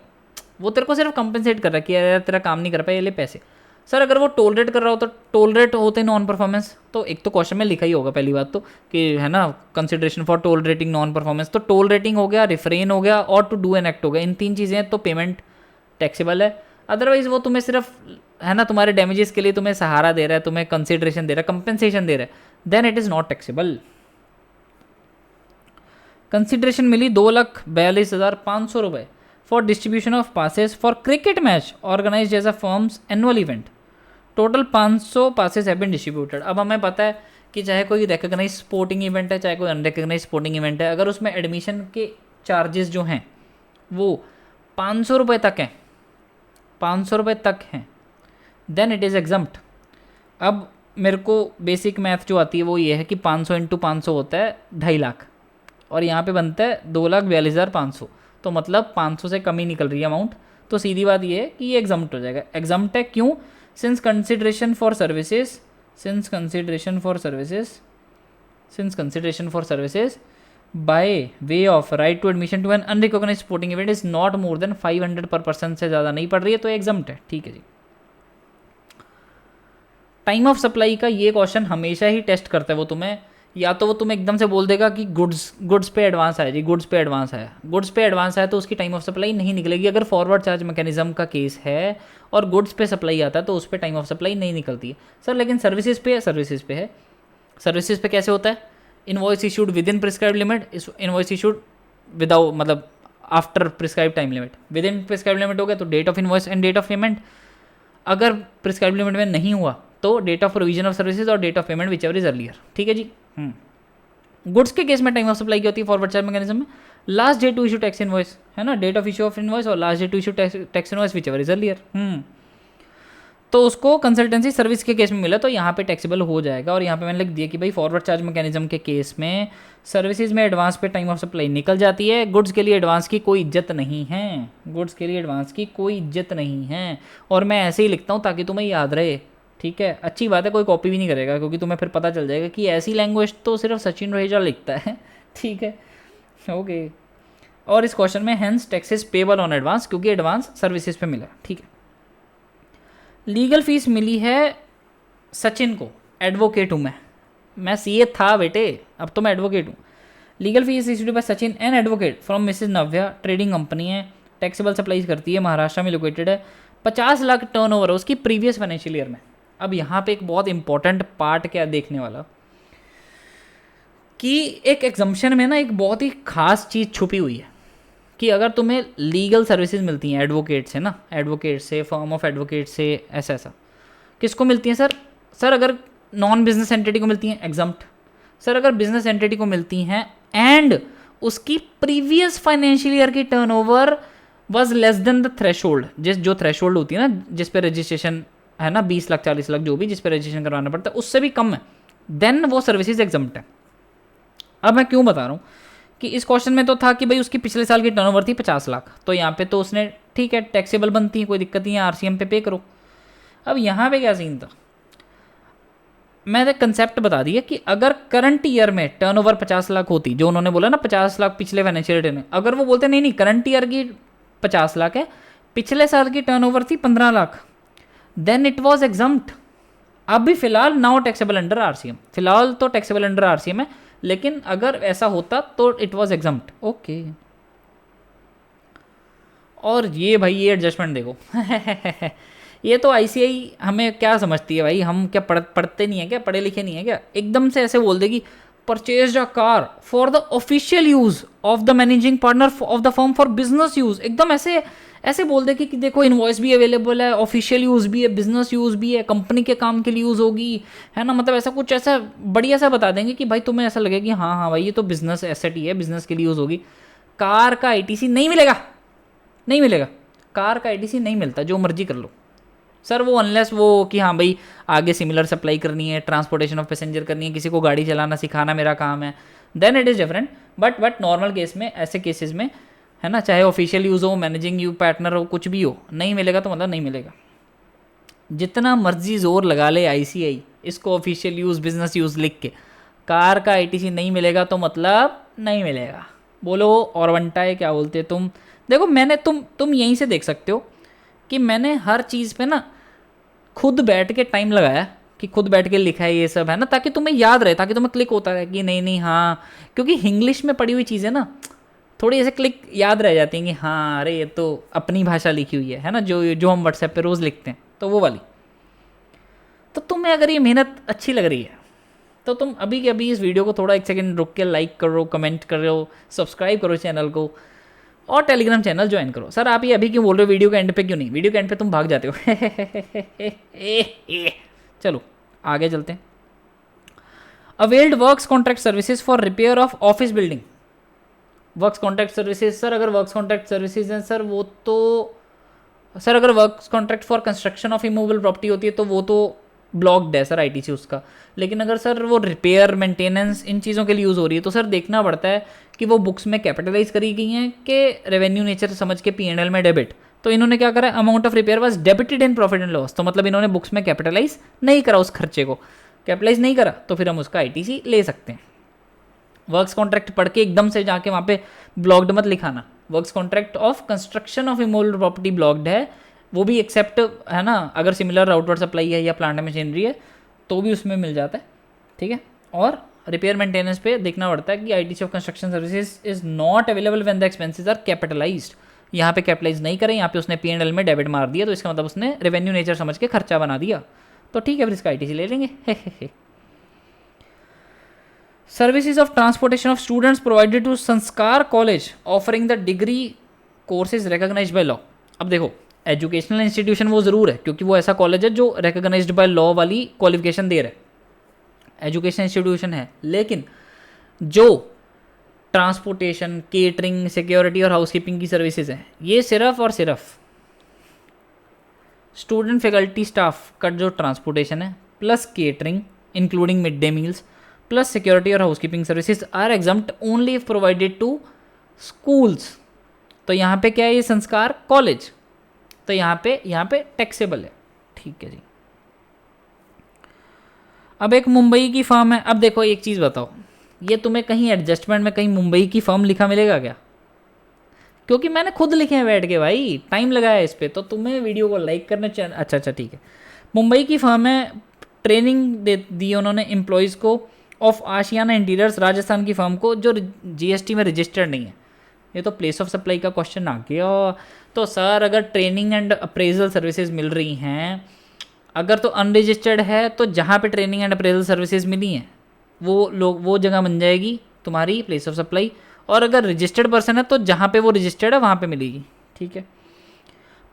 वो तेरे को सिर्फ कंपेंसेट कर रहा है कि यार तेरा काम नहीं कर पाया, ये ले पैसे। सर अगर वो टोलरेट कर रहा हो तो टोलरेट होते नॉन परफॉर्मेंस, तो एक तो क्वेश्चन में लिखा ही होगा पहली बात तो कि है ना consideration for toll rating non performance, तो टोल रेटिंग हो गया, रिफ्रेन हो गया और टू डू एन एक्ट हो गया। इन 3 चीज़ें तो पेमेंट टैक्सेबल है। अदरवाइज वो तुम्हें सिर्फ है ना तुम्हारे डैमेजेस के लिए तुम्हें सहारा दे रहा है, तुम्हें कंसिडरेशन दे रहा है, कंपेंसेशन दे रहा है, then it is not taxable. Consideration मिली 2,42,500 रुपये for distribution of passes for cricket match organise as a firms annual event. Total 500 passes have been distributed. अब हमें पता है कि चाहे कोई रिकग्नाइज स्पोर्टिंग इवेंट है, चाहे कोई अनरिकग्नाइज स्पोर्टिंग इवेंट है, अगर उसमें एडमिशन के चार्जेस जो हैं वो 500 रुपये तक हैं, 500 रुपये तक हैं, देन इट इज़ एग्जम्प्ट। अब मेरे को बेसिक मैथ जो आती है वो ये है कि 500 इंटू 500 होता है 2.5 लाख, और यहाँ पे बनता है 2,42,500, तो मतलब 500 से कम ही निकल रही है अमाउंट। तो सीधी बात ये है कि ये एग्जम्प्ट हो जाएगा। एग्जम्प्ट है क्यों? Since consideration for services by way of right to admission to an unrecognised sporting event is not more than 500 per person से ज़्यादा नहीं पड़ रही है, तो एग्जम्प्ट है। ठीक है जी। टाइम ऑफ सप्लाई का ये क्वेश्चन हमेशा ही टेस्ट करता है वो तुम्हें, या तो वो तुम्हें एकदम से बोल देगा कि गुड्स पे एडवांस आया जी, गुड्स पे एडवांस आया, गुड्स पे एडवांस आया तो उसकी टाइम ऑफ सप्लाई नहीं निकलेगी। अगर फॉरवर्ड चार्ज मैकेनिज्म का केस है और गुड्स पे सप्लाई आता है तो उस पर टाइम ऑफ सप्लाई नहीं निकलती है सर। लेकिन सर्विसेज पे है, सर्विसेज पे कैसे होता है? Invoice issued within prescribe limit, invoice issued without मतलब after prescribe time limit. Within prescribe limit हो गया तो date of invoice and date of payment. अगर प्रिस्क्राइब लिमिट में नहीं हुआ तो date of provision of services और date of payment whichever is earlier. ठीक है जी। गुड्स के केस में टाइम ऑफ सप्लाई क्या होती है फॉरवर्ड चार्ज मैकेनिज्म में? Last day to issue tax invoice, है ना, date of issue of invoice और last day to issue tax invoice whichever is earlier. तो उसको कंसल्टेंसी सर्विस के केस में मिला तो यहाँ पे टैक्सेबल हो जाएगा। और यहाँ पे मैंने लिख दिया कि भाई फॉरवर्ड चार्ज मैकेनिज्म के केस में सर्विसेज में एडवांस पे टाइम ऑफ सप्लाई निकल जाती है, गुड्स के लिए एडवांस की कोई इज्जत नहीं है, गुड्स के लिए एडवांस की कोई इज्जत नहीं है। और मैं ऐसे ही लिखता हूँ ताकि तुम्हें याद रहे। ठीक है, अच्छी बात है, कोई कॉपी भी नहीं करेगा क्योंकि तुम्हें फिर पता चल जाएगा कि ऐसी लैंग्वेज तो सिर्फ सचिन रहेजा लिखता है। ठीक है, ओके। और इस क्वेश्चन में hence taxes payable on advance, क्योंकि एडवांस सर्विसेज पे मिला। ठीक है, लीगल फीस मिली है सचिन को, एडवोकेट हूँ मैं सीए था बेटे, अब तो मैं एडवोकेट हूँ। Legal fees issued by Sachin and advocate from Mrs Navya, trading company है, टैक्सेबल सप्लाईज करती है, महाराष्ट्र में लोकेटेड है, 50 लाख टर्नओवर है उसकी प्रीवियस फाइनेंशियल ईयर में। अब यहाँ पे एक बहुत इंपॉर्टेंट पार्ट क्या देखने वाला कि एक एग्जम्पशन में ना एक बहुत ही खास चीज़ छुपी हुई है कि अगर तुम्हें लीगल सर्विसेज मिलती हैं एडवोकेट से ना, एडवोकेट से, फर्म ऑफ एडवोकेट से, ऐसा किसको मिलती हैं सर? सर अगर नॉन बिजनेस एंटिटी को मिलती हैं एग्जम्प्ट, सर अगर बिजनेस एंटिटी को मिलती हैं एंड उसकी प्रीवियस फाइनेंशियल ईयर की turnover was less than the threshold, जो थ्रेशोल्ड होती है ना जिस पे रजिस्ट्रेशन है ना 20 लाख 40 लाख जो भी जिस पे रजिस्ट्रेशन करवाना पड़ता है उससे भी कम है, देन वो सर्विसेज एग्जम्प्ट है। अब मैं क्यों बता रहा हूँ कि इस क्वेश्चन में तो था कि भाई उसकी पिछले साल की टर्नओवर थी 50 लाख, तो यहाँ पे तो उसने ठीक है टैक्सेबल बनती है, कोई दिक्कत नहीं है, आरसीएम पे करो। अब यहाँ पे क्या सीन था, मैंने कंसेप्ट बता दिया कि अगर करंट ईयर में टर्नओवर 50 लाख होती, जो उन्होंने बोला ना 50 लाख पिछले फाइनेंशियल ईयर में, अगर वो बोलते नहीं करंट ईयर की 50 लाख है, पिछले साल की टर्नओवर थी 15 lakh, then it was exempt. अब भी फिलहाल नाउ टैक्सेबल अंडर आरसीएम, फिलहाल तो टैक्सेबल अंडर आरसीएम है, लेकिन अगर ऐसा होता तो इट वॉज एग्जम्प्ट। ओके, और ये भाई ये एडजस्टमेंट देखो ये तो आईसीआई हमें क्या समझती है भाई, हम क्या पढ़ते नहीं है क्या, पढ़े लिखे नहीं है क्या? एकदम से ऐसे बोल देगी purchase a car for the official use of the managing partner of the firm for business use, एकदम ऐसे ऐसे बोल दे कि देखो इनवॉइस भी अवेलेबल है, ऑफिशियल यूज़ भी है, बिजनेस यूज़ भी है, कंपनी के काम के लिए यूज़ होगी, है ना, मतलब ऐसा कुछ ऐसा बढ़िया सा बता देंगे कि भाई तुम्हें ऐसा लगे कि हाँ हाँ भाई ये तो बिजनेस एसेट ही है, बिजनेस के लिए यूज़ होगी। कार का आईटीसी नहीं मिलेगा, नहीं मिलेगा, कार का आईटीसी नहीं मिलता, जो मर्जी कर लो सर वो, अनलेस वो कि हाँ भाई आगे सिमिलर सप्लाई करनी है, ट्रांसपोर्टेशन ऑफ पैसेंजर करनी है, किसी को गाड़ी चलाना सिखाना मेरा काम है, then it is different. But normal case में, ऐसे केसेस में, है ना, चाहे ऑफिशियल यूज़ हो, मैनेजिंग यू पार्टनर हो, कुछ भी हो, नहीं मिलेगा तो मतलब नहीं मिलेगा। जितना मर्जी जोर लगा ले आईसीआई इसको ऑफिशियल यूज़ बिजनेस यूज़ लिख के, कार का आईटीसी नहीं मिलेगा तो मतलब नहीं मिलेगा। बोलो और वंटा है क्या बोलते तुम? देखो मैंने तुम यहीं से देख सकते हो कि मैंने हर चीज़ पे ना खुद बैठ के टाइम लगाया, कि खुद बैठ के लिखा है ये सब, है ना, ताकि तुम्हें याद रहे, ताकि तुम्हें क्लिक होता रहे कि नहीं नहीं हाँ, क्योंकि इंग्लिश में पढ़ी हुई चीज़ें ना थोड़ी ऐसे क्लिक याद रह जाती हैं कि हाँ अरे ये तो अपनी भाषा लिखी हुई है ना, जो हम व्हाट्सएप पे रोज़ लिखते हैं, तो वो वाली। तो तुम्हें अगर ये मेहनत अच्छी लग रही है तो तुम अभी के अभी इस वीडियो को थोड़ा 1 सेकंड रुक के लाइक करो, कमेंट करो, सब्सक्राइब करो चैनल को और टेलीग्राम चैनल ज्वाइन करो। सर आप ये अभी क्यों बोल रहे हो, वीडियो के एंड पे क्यों नहीं? वीडियो के एंड पे तुम भाग जाते हो। चलो आगे चलते हैं। Availed works contract services for repair of office building. Works contract services sir, अगर वर्क्स कॉन्ट्रैक्ट सर्विसेज हैं सर वो तो, सर अगर works contract for construction of immovable property होती है तो वो तो ब्लॉक्ड है सर आईटीसी उसका। लेकिन अगर सर वो रिपेयर मेंटेनेंस इन चीज़ों के लिए यूज़ हो रही है तो सर देखना पड़ता है कि वो बुक्स में कैपिटलाइज करी गई हैं कि रेवेन्यू नेचर समझ के पीएनएल में डेबिट। तो इन्होंने क्या करा, amount of repair was debited in profit and loss. तो मतलब इन्होंने बुक्स में कैपिटलाइज नहीं करा, उस खर्चे को कैपिटलाइज नहीं करा, तो फिर हम उसका आईटीसी ले सकते हैं। वर्क्स कॉन्ट्रैक्ट पढ़ के एकदम से जाके वहाँ पे ब्लॉक्ड मत लिखाना। Works contract of construction of immovable property blocked है, वो भी एक्सेप्ट है ना, अगर सिमिलर आउटवर्ड सप्लाई है या प्लांट मशीनरी है तो भी उसमें मिल जाता है, ठीक है। और रिपेयर मेंटेनेंस पे देखना पड़ता है कि ITC of construction services is not available when the expenses are capitalised. यहाँ पे कैपिटलाइज नहीं करें, यहाँ पे उसने पीएनएल में डेबिट मार दिया, तो इसका मतलब उसने रेवेन्यू नेचर समझ के खर्चा बना दिया, तो ठीक है फिर इसका आईटीसी ले लेंगे। Services of transportation of students provided to Sanskar college offering the degree courses recognised by law. अब देखो एजुकेशनल इंस्टीट्यूशन वो ज़रूर है क्योंकि वो ऐसा कॉलेज है जो रिकॉग्नाइज्ड बाय लॉ वाली क्वालिफिकेशन दे रहा है, एजुकेशन इंस्टीट्यूशन है। लेकिन जो ट्रांसपोर्टेशन, केटरिंग, सिक्योरिटी और हाउसकीपिंग की सर्विसेज हैं, ये सिर्फ और सिर्फ स्टूडेंट फैकल्टी स्टाफ का जो ट्रांसपोर्टेशन है plus catering including mid day meals plus security और housekeeping services are exempt only if provided to schools. तो यहाँ पे क्या है, ये संस्कार कॉलेज, तो यहाँ पे टैक्सेबल है, ठीक है जी। अब एक मुंबई की फर्म है। अब देखो एक चीज़ बताओ, ये तुम्हें कहीं एडजस्टमेंट में कहीं मुंबई की फर्म लिखा मिलेगा क्या? क्योंकि मैंने खुद लिखे हैं बैठ के भाई, टाइम लगाया इस पर, तो तुम्हें वीडियो को लाइक करना चाहिए। अच्छा ठीक है, मुंबई की फर्म है, ट्रेनिंग दे दी उन्होंने एम्प्लॉयज़ को ऑफ आशियाना इंटीरियर्स, राजस्थान की फर्म को जो जीएसटी में रजिस्टर्ड नहीं है। ये तो प्लेस ऑफ सप्लाई का क्वेश्चन आ गया। तो सर अगर ट्रेनिंग एंड अप्रेजल सर्विसेज मिल रही हैं, अगर तो अनरजिस्टर्ड है तो जहाँ पे ट्रेनिंग एंड अप्रेजल सर्विसेज मिली हैं वो जगह बन जाएगी तुम्हारी प्लेस ऑफ सप्लाई। और अगर रजिस्टर्ड पर्सन है तो जहाँ पे वो रजिस्टर्ड है वहाँ पे मिलेगी, ठीक है।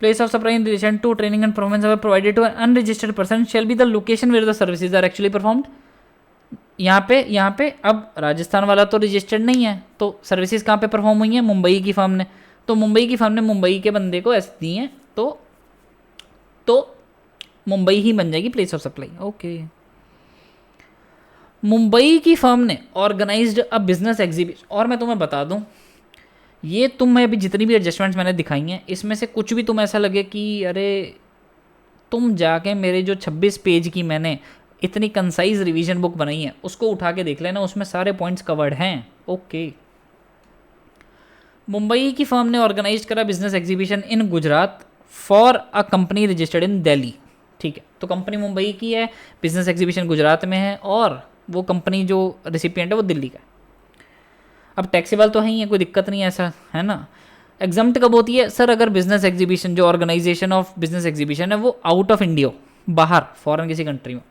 Place of supply in relation to training and performance are provided to unregistered person shall be the location where the services are actually performed. यहाँ पे अब राजस्थान वाला तो रजिस्टर्ड नहीं है, तो सर्विसेज कहाँ पे परफॉर्म हुई हैं, मुंबई की फर्म ने। तो मुंबई की फर्म ने मुंबई के बंदे को ऐसे दी हैं, तो मुंबई ही बन जाएगी place of supply, okay. Mumbai की फर्म ने ऑर्गेनाइज्ड अ बिजनेस एग्जीबिशन। और मैं तुम्हें बता दूं, ये तुम्हें अभी जितनी भी एडजस्टमेंट्स मैंने दिखाई हैं इसमें से कुछ भी तुम ऐसा लगे कि अरे तुम जाके मेरे जो 26 पेज की मैंने इतनी कंसाइज रिवीजन बुक बनाई है उसको उठा के देख लेना, उसमें सारे पॉइंट्स कवर्ड हैं, ओके। मुंबई की फर्म ने ऑर्गेनाइज करा business exhibition in Gujarat for a company registered in Delhi, ठीक है। तो कंपनी मुंबई की है, बिजनेस एग्जीबिशन गुजरात में है, और वो कंपनी जो रेसिपिएंट है वो दिल्ली का है। अब टैक्सेबल तो है ही है, कोई दिक्कत नहीं है, ऐसा है ना। एग्जाम्प्ट कब होती है सर, अगर बिजनेस एग्जीबिशन जो ऑर्गेनाइजेशन ऑफ बिजनेस एग्जीबिशन है वो आउट ऑफ इंडिया, बाहर फॉरेन किसी कंट्री में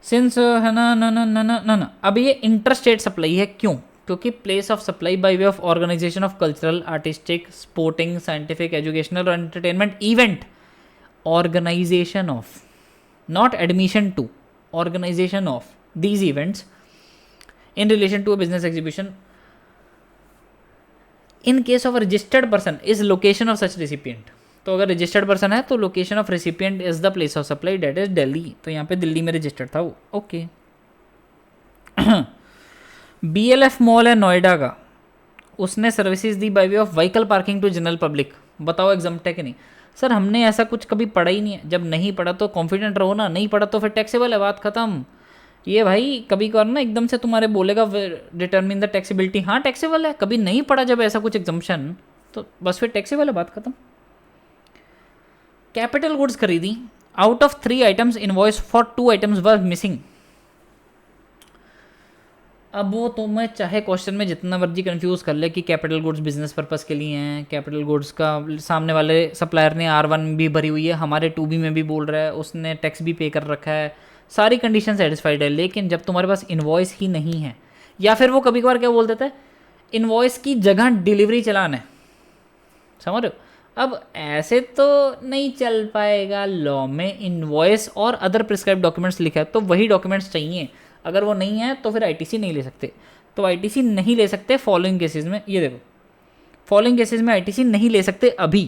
सिंस है ना। अब ये इंटर स्टेट सप्लाई है, क्यों? क्योंकि place of supply by way of organisation of cultural, artistic, sporting, scientific, educational और entertainment event, organisation of, not admission to, organisation of these events in relation to a business exhibition in case of a registered person is location of such recipient। तो अगर registered person है तो location of recipient is the place of supply, that is Delhi. तो यहाँ पे दिल्ली में registered था वो, ओके। BLF मॉल है नोएडा का, उसने services the bye way of vehicle parking two general public. बताओ एग्जाम्प्ट है कि नहीं? सर हमने ऐसा कुछ कभी पढ़ा ही नहीं है। जब नहीं पढ़ा तो कॉन्फिडेंट रहो ना, नहीं पढ़ा तो फिर टैक्सेबल है, बात खत्म। ये भाई कभी कभार ना एकदम से तुम्हारे बोलेगा डिटरमिन द टैक्सेबिलिटी, हाँ टैक्सेबल है। कभी नहीं पढ़ा जब ऐसा कुछ एग्जम्पशन, तो बस फिर टैक्सेबल है, बात खत्म। कैपिटल गुड्स खरीदी, out of 3 items invoice for 2 items were missing. अब वो तुम्हें चाहे क्वेश्चन में जितना मर्जी कंफ्यूज कर ले कि कैपिटल गुड्स बिजनेस पर्पस के लिए हैं, कैपिटल गुड्स का सामने वाले सप्लायर ने R1 भी भरी हुई है, हमारे 2B में भी बोल रहा है, उसने टैक्स भी पे कर रखा है, सारी कंडीशन सेटिस्फाइड है, लेकिन जब तुम्हारे पास इन्वॉइस ही नहीं है, या फिर वो कभी कभार क्या बोल देता है, इन्वॉइस की जगह डिलीवरी चलान है, समझ रहे हो। अब ऐसे तो नहीं चल पाएगा, लॉ में इनवॉइस और अदर प्रिस्क्राइब डॉक्यूमेंट्स लिखा है तो वही डॉक्यूमेंट्स चाहिए, अगर वो नहीं है तो फिर आईटीसी नहीं ले सकते। तो आईटीसी नहीं ले सकते फॉलोइंग केसेस में, ये देखो फॉलोइंग केसेस में आईटीसी नहीं ले सकते। अभी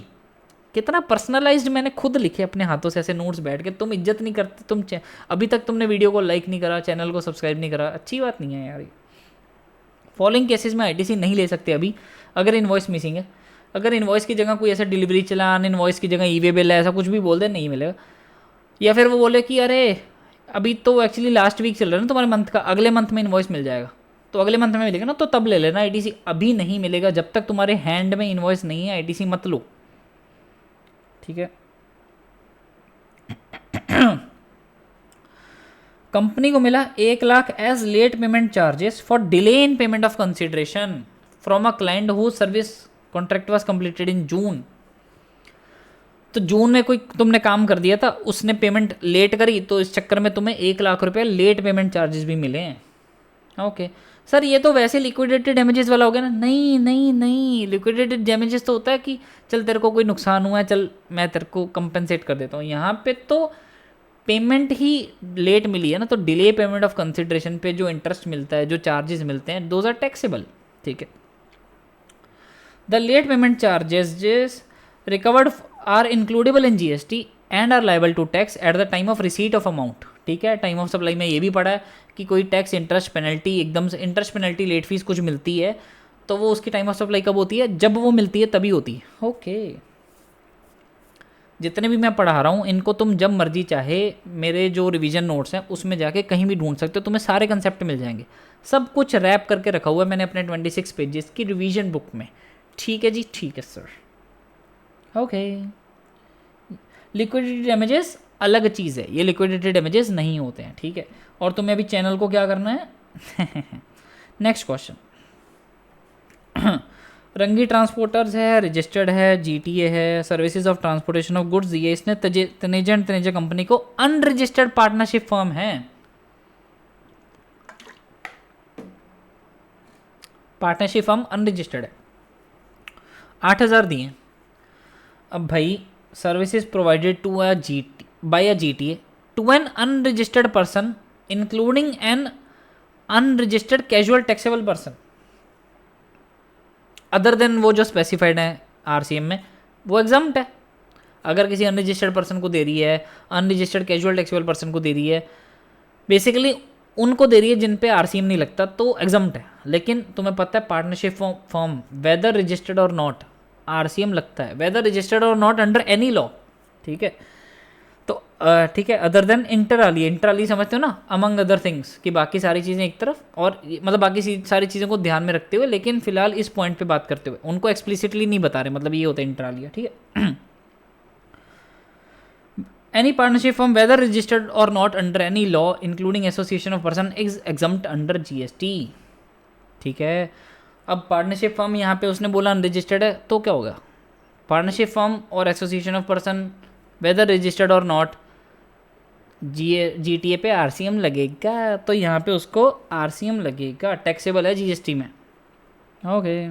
कितना पर्सनलाइज्ड मैंने खुद लिखे अपने हाथों से ऐसे नोट्स बैठ के, तुम इज्जत नहीं करते, तुम अभी तक तुमने वीडियो को लाइक नहीं करा, चैनल को सब्सक्राइब नहीं करा, अच्छी बात नहीं है यार। फॉलोइंग केसेस में आईटीसी नहीं ले सकते अभी, अगर इनवॉइस मिसिंग है। अगर इनवॉइस की जगह कोई ऐसा डिलीवरी चलान, इनवॉइस की जगह ई वे बिल है, ऐसा कुछ भी बोल दे, नहीं मिलेगा। या फिर वो बोले कि अरे अभी तो एक्चुअली लास्ट वीक चल रहा है ना तुम्हारे मंथ का, अगले मंथ में इनवॉइस मिल जाएगा, तो अगले मंथ में मिलेगा ना, तो तब ले लेना आईटीसी। अभी नहीं मिलेगा, जब तक तुम्हारे हैंड में इनवॉइस नहीं है आईटीसी मत लो, ठीक है। कंपनी को मिला 1 lakh as late payment charges for delay in payment of consideration from a client who service contract was completed in June. तो जून में कोई तुमने काम कर दिया था, उसने पेमेंट लेट करी, तो इस चक्कर में तुम्हें 1 लाख रुपए लेट पेमेंट चार्जेस भी मिले हैं। ओके सर, ये तो वैसे लिक्विडेटेड डैमेजेस वाला हो गया ना। नहीं नहीं नहीं, लिक्विडेटेड डैमेजेस तो होता है कि चल तेरे को कोई नुकसान हुआ है, चल मैं तेरे को कंपनसेट कर देता हूँ। यहाँ पे तो पेमेंट ही लेट मिली है ना, तो डिले पेमेंट ऑफ कंसिडरेशन पे जो इंटरेस्ट मिलता है, जो चार्जेस मिलते हैं, दोज आर टैक्सेबल, ठीक है। The late payment charges recovered are includable in GST and are liable to tax at the time of receipt of amount, ठीक है। टाइम ऑफ सप्लाई में ये भी पड़ा है कि कोई टैक्स, इंटरेस्ट, पेनल्टी, एकदम से इंटरेस्ट, पेनल्टी, लेट फीस कुछ मिलती है तो वो उसकी टाइम ऑफ सप्लाई कब होती है, जब वो मिलती है तभी होती है। ओके, जितने भी मैं पढ़ा रहा हूँ इनको तुम जब मर्जी चाहे मेरे जो रिवीजन नोट्स हैं उसमें जाके कहीं भी ढूंढ सकते हो, तुम्हें सारे कंसेप्ट मिल जाएंगे। सब कुछ रैप करके रखा हुआ है मैंने अपने 26 पेजेस की रिवीजन बुक में, ठीक है जी, ठीक है सर। ओके, लिक्विडिटी डैमेजेस अलग चीज़ है, ये लिक्विडिटी डैमेजेस नहीं होते हैं, ठीक है। और तुम्हें अभी चैनल को क्या करना है नेक्स्ट क्वेश्चन। रंगी ट्रांसपोर्टर्स है, रजिस्टर्ड है, जीटीए है, services of transportation of goods दिए इसने। तनेजा एंड तनेजा कंपनी को अनरजिस्टर्ड पार्टनरशिप फर्म है, पार्टनरशिप फर्म अनरजिस्टर्ड है, 8,000 दिए। अब भाई services provided to a GT by a GTA to an unregistered person including an unregistered casual taxable person other than वो जो स्पेसिफाइड है आरसीएम में, वो एग्जाम्प्ट है। अगर किसी अनरजिस्टर्ड पर्सन को दे रही है, अनरजिस्टर्ड कैजुअल टैक्सेबल पर्सन को दे रही है, बेसिकली उनको दे रही है जिन पे आरसीएम नहीं लगता, तो एग्जाम्प्ट है। लेकिन तुम्हें पता है पार्टनरशिप फॉर्म वेदर रजिस्टर्ड और नॉट, आरसीएम लगता है, वेदर रजिस्टर्ड और नॉट अंडर एनी लॉ, ठीक है। तो ठीक है, अदर देन इंटरअली, इंटरअली समझते हो ना, अमंग अदर थिंग्स, कि बाकी सारी चीज़ें एक तरफ, और मतलब बाकी सारी चीज़ों को ध्यान में रखते हुए, लेकिन फिलहाल इस पॉइंट पे बात करते हुए उनको एक्सप्लिसिटली नहीं बता रहे, मतलब ये होता है इंटरअली, ठीक है। Any partnership firm whether registered और not under any law including association of person is exempt under GST, ठीक है। अब पार्टनरशिप फर्म यहाँ पे उसने बोला अनरजिस्टर्ड है, तो क्या होगा, पार्टनरशिप फर्म और association of person whether registered और नॉट, जीटीए पे आरसीएम लगेगा, तो यहाँ पे उसको आरसीएम लगेगा, टैक्सेबल है जीएसटी में। Okay,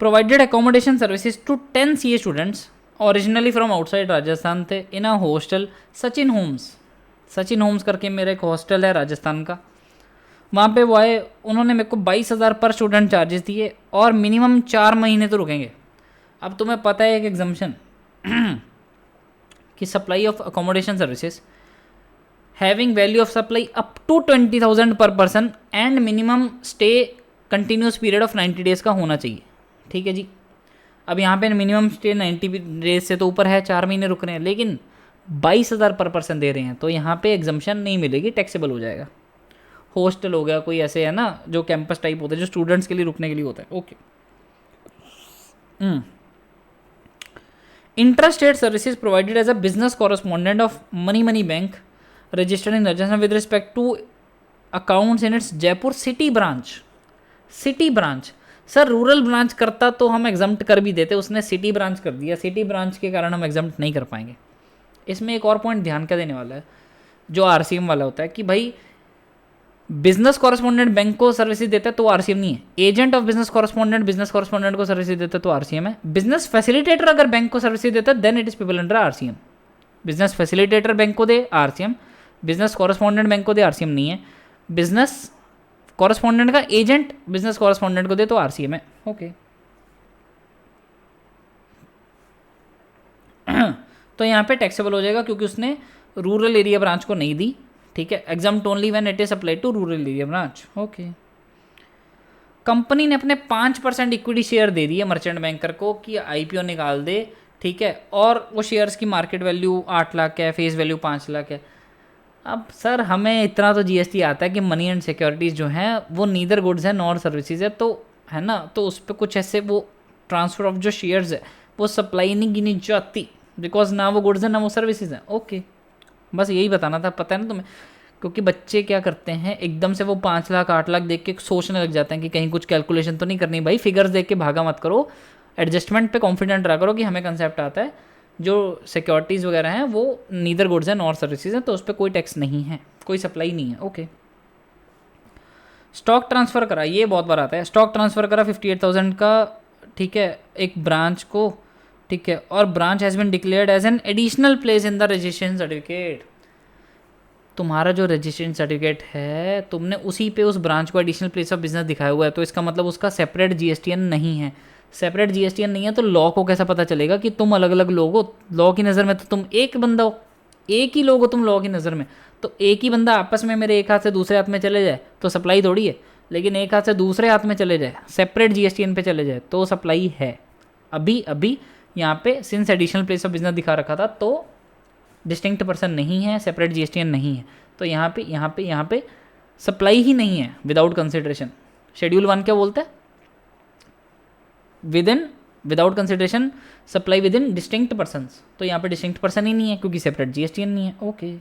provided accommodation services to 10 CA students originally from outside Rajasthan थे in a hostel Sachin homes. Sachin homes करके मेरा एक हॉस्टल है राजस्थान का, वहाँ पे वो आए, उन्होंने मेरे को 22,000 पर स्टूडेंट चार्जेस दिए और मिनिमम 4 महीने तो रुकेंगे। अब तुम्हें पता है एक एग्जाम्पशन कि supply of accommodation services having value of supply up to 20,000 per person and minimum stay continuous period of 90 days का होना चाहिए, ठीक है जी। अब यहाँ पे मिनिमम स्टे 90 डेज से तो ऊपर है, 4 महीने रुक रहे हैं, लेकिन 22,000 पर पर्सन दे रहे हैं, तो यहाँ पे एग्जाम्पशन नहीं मिलेगी, टैक्सेबल हो जाएगा। हॉस्टल हो गया, कोई ऐसे है ना जो कैंपस टाइप होता है, जो स्टूडेंट्स के लिए रुकने के लिए होता है, okay. Intrastate services provided as a business correspondent of money bank registered in Rajasthan with respect to accounts in its Jaipur city branch. City branch sir, rural branch करता तो हम एग्जम्प्ट कर भी देते, उसने सिटी ब्रांच कर दिया, सिटी ब्रांच के कारण हम एग्जम्प्ट नहीं कर पाएंगे। इसमें एक और पॉइंट ध्यान का देने वाला है जो आरसीएम वाला होता है कि भाई बिजनेस कॉरेस्पॉन्डेंट बैंक को सर्विसेज देता है तो आरसीएम नहीं है, एजेंट ऑफ बिजनेस कॉरेस्पॉन्डेंट को सर्विसेज देता है तो आरसीएम है। बिजनेस फैसिलिटेटर अगर बैंक को सर्विसेज देता है then it is payable under RCM. Business facilitator bank को दे आरसीएम, बिजनेस कॉरेस्पॉन्डेंट बैंक को दे आरसीएम नहीं है, बिजनेस कॉरेस्पॉन्डेंट का एजेंट बिजनेस कॉरेस्पॉन्डेंट को दे तो आरसीएम है। ओके तो यहाँ पे टैक्सेबल हो जाएगा क्योंकि उसने रूरल एरिया ब्रांच को नहीं दी, ठीक है। Exempt only when it is apply to rural area branch. Okay company ने अपने 5% इक्विटी शेयर दे दिए मर्चेंट बैंकर को कि आईपीओ निकाल दे, ठीक है, और वो शेयर्स की मार्केट वैल्यू 8 लाख है, फेस वैल्यू 5 लाख है। अब सर हमें इतना तो जीएसटी आता है कि मनी एंड सिक्योरिटीज़ जो हैं वो नीदर गुड्स है नॉर सर्विसेज है, तो है ना, तो उस पर कुछ ऐसे वो ट्रांसफर ऑफ जो शेयर्स है वो सप्लाई नहीं गिनी जाती, बिकॉज ना वो गुड्स है ना वो सर्विसेज हैं। ओके बस यही बताना था, पता है ना तुम्हें, क्योंकि बच्चे क्या करते हैं एकदम से वो 5 लाख 8 लाख देख के सोचने लग जाते हैं कि कहीं कुछ कैलकुलेशन तो नहीं करनी। भाई फिगर्स देख के भागा मत करो, एडजस्टमेंट पे कॉन्फिडेंट रहा करो कि हमें कंसेप्ट आता है, जो सिक्योरिटीज़ वगैरह हैं वो नीदर गुड्स हैं नॉर सर्विसेज हैं, तो उस पर कोई टैक्स नहीं है, कोई सप्लाई नहीं है। ओके स्टॉक ट्रांसफ़र करा, ये बहुत बार आता है, स्टॉक ट्रांसफ़र करा 58,000 का, ठीक है, एक ब्रांच को, ठीक है, और branch has been declared as an additional place in the registration certificate. तुम्हारा जो रजिस्ट्रेशन सर्टिफिकेट है तुमने उसी पे उस ब्रांच को एडिशनल प्लेस ऑफ बिजनेस दिखाया हुआ है, तो इसका मतलब उसका सेपरेट जीएसटीएन नहीं है। सेपरेट जीएसटीएन नहीं है तो लॉ को कैसा पता चलेगा कि तुम अलग अलग लोग हो? लॉ की नज़र में तो तुम एक बंदा हो, एक ही लोग हो तुम लॉ की नज़र में, तो एक ही बंदा आपस में मेरे एक हाथ से दूसरे हाथ में चले जाए तो सप्लाई थोड़ी है, लेकिन एक हाथ से दूसरे हाथ में चले जाए, सेपरेट जीएसटीएन पे चले जाए तो सप्लाई है। अभी अभी यहाँ पे since additional place of business दिखा रखा था तो डिस्टिंक्ट पर्सन नहीं है, सेपरेट जीएसटीएन नहीं है, तो यहाँ पे सप्लाई ही नहीं है विदाउट कंसिडरेशन। शेड्यूल 1 क्या बोलता है? Without consideration supply with in distinct persons, तो यहाँ पे डिस्टिंक्ट पर्सन ही नहीं है क्योंकि सेपरेट जीएसटीएन नहीं है। ओके